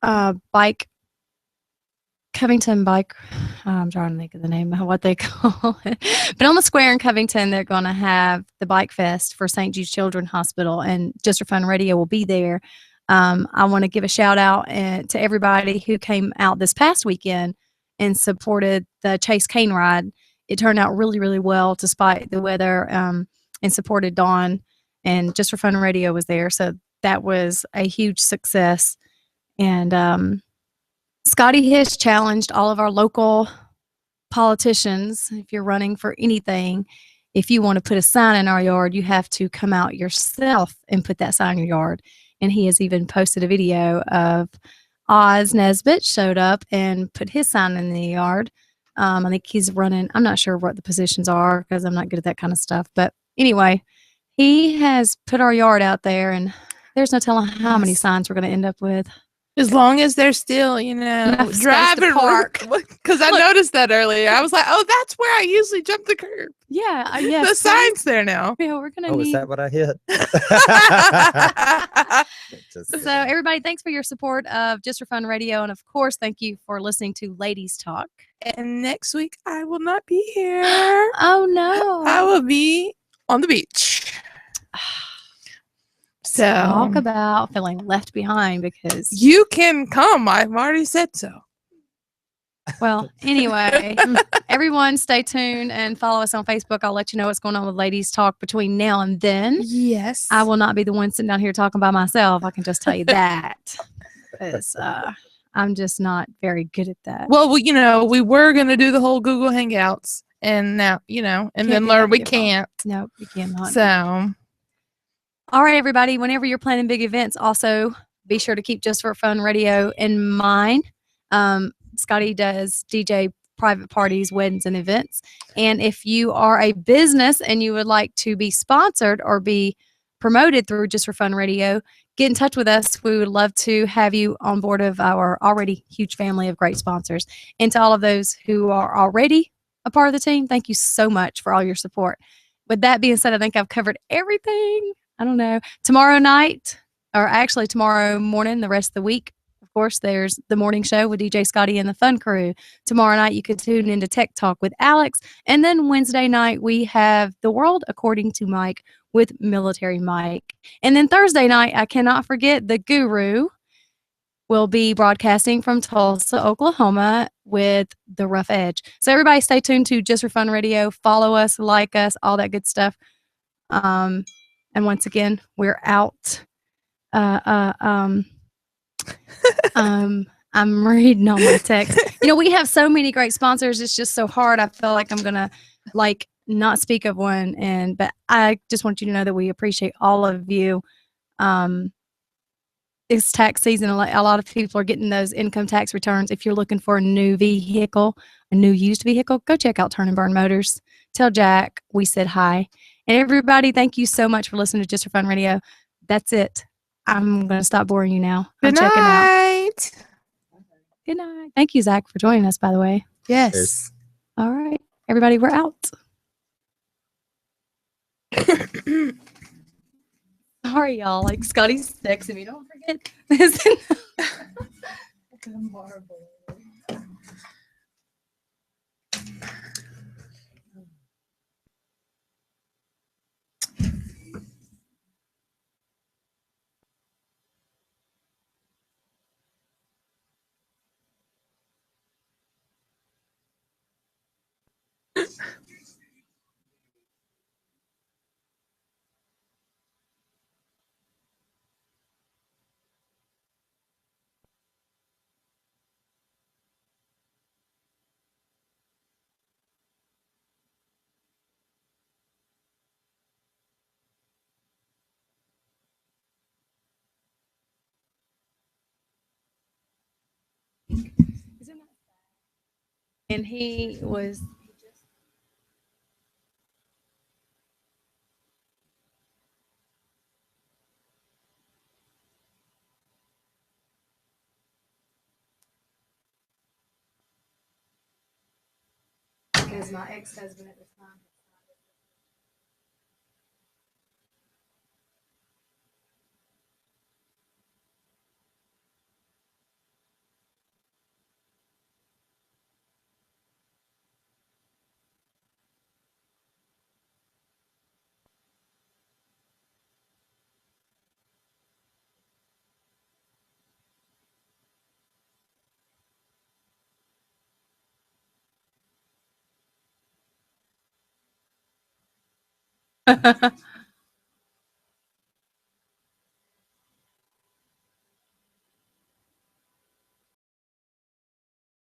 Speaker 1: bike Covington bike. I'm trying to think of the name of what they call it. But on the square in Covington, they're going to have the Bike Fest for St. Jude's Children's Hospital, and Just for Fun Radio will be there. I want to give a shout out to everybody who came out this past weekend and supported the Chase Cane Ride. It turned out really, really well despite the weather, and supported Dawn, and Just for Fun Radio was there. So that was a huge success. And Scotty has challenged all of our local politicians. If you're running for anything, if you want to put a sign in our yard, you have to come out yourself and put that sign in your yard. And he has even posted a video of Oz Nesbitt showed up and put his sign in the yard. I think he's running. I'm not sure what the positions are because I'm not good at that kind of stuff. But anyway, he has put our yard out there, and there's no telling how many signs we're going to end up with.
Speaker 2: As long as they're still,
Speaker 1: Enough space to
Speaker 2: driving
Speaker 1: park.
Speaker 2: Because I noticed that earlier. I was like, oh, that's where I usually jump the curb.
Speaker 1: Yeah, yes.
Speaker 2: The sign's there now.
Speaker 1: Yeah, we're going to
Speaker 5: Oh, is
Speaker 1: need.
Speaker 5: that what I hit? Just
Speaker 1: So,
Speaker 5: kidding.
Speaker 1: everybody, thanks for your support of Just for Fun Radio. And of course, thank you for listening to Ladies Talk.
Speaker 2: And next week, I will not be here.
Speaker 1: Oh, no.
Speaker 2: I will be on the beach. So,
Speaker 1: Talk about feeling left behind because,
Speaker 2: you can come. I've already said so.
Speaker 1: well, anyway, everyone stay tuned and follow us on Facebook. I'll let you know what's going on with Ladies Talk between now and then.
Speaker 2: Yes.
Speaker 1: I will not be the one sitting down here talking by myself. I can just tell you that. Because I'm just not very good at that.
Speaker 2: Well, we were going to do the whole Google Hangouts. And now, and
Speaker 1: Can't
Speaker 2: then
Speaker 1: do
Speaker 2: learn
Speaker 1: that
Speaker 2: we
Speaker 1: with your phone.
Speaker 2: can't.
Speaker 1: No, you cannot.
Speaker 2: So,
Speaker 1: all right, everybody, whenever you're planning big events, also be sure to keep Just for Fun Radio in mind. Scotty does DJ private parties, weddings, and events. And if you are a business and you would like to be sponsored or be promoted through Just for Fun Radio, get in touch with us. We would love to have you on board of our already huge family of great sponsors. And to all of those who are already a part of the team, thank you so much for all your support. With that being said, I think I've covered everything. I don't know. Tomorrow night, or actually tomorrow morning, the rest of the week, of course, there's the morning show with DJ Scotty and the Fun Crew. Tomorrow night, you can tune into Tech Talk with Alex. And then Wednesday night, we have The World According to Mike with Military Mike. And then Thursday night, I cannot forget the Guru will be broadcasting from Tulsa, Oklahoma with The Rough Edge. So everybody stay tuned to Just for Fun Radio. Follow us, like us, all that good stuff. And once again, we're out. I'm reading all my text. We have so many great sponsors. It's just so hard. I feel like I'm gonna not speak of one. But I just want you to know that we appreciate all of you. It's tax season. A lot of people are getting those income tax returns. If you're looking for a new vehicle, a new used vehicle, go check out Turn and Burn Motors. Tell Jack we said hi. And everybody, thank you so much for listening to Just for Fun Radio. That's it. I'm going to stop boring you now. I'm checking out.
Speaker 2: night.
Speaker 1: Good night. Thank you, Zach, for joining us, by the way.
Speaker 2: Yes.
Speaker 1: All right. Everybody, we're out. Sorry, y'all. Scotty's texting me. Don't forget this. And he was because my ex-husband at the time.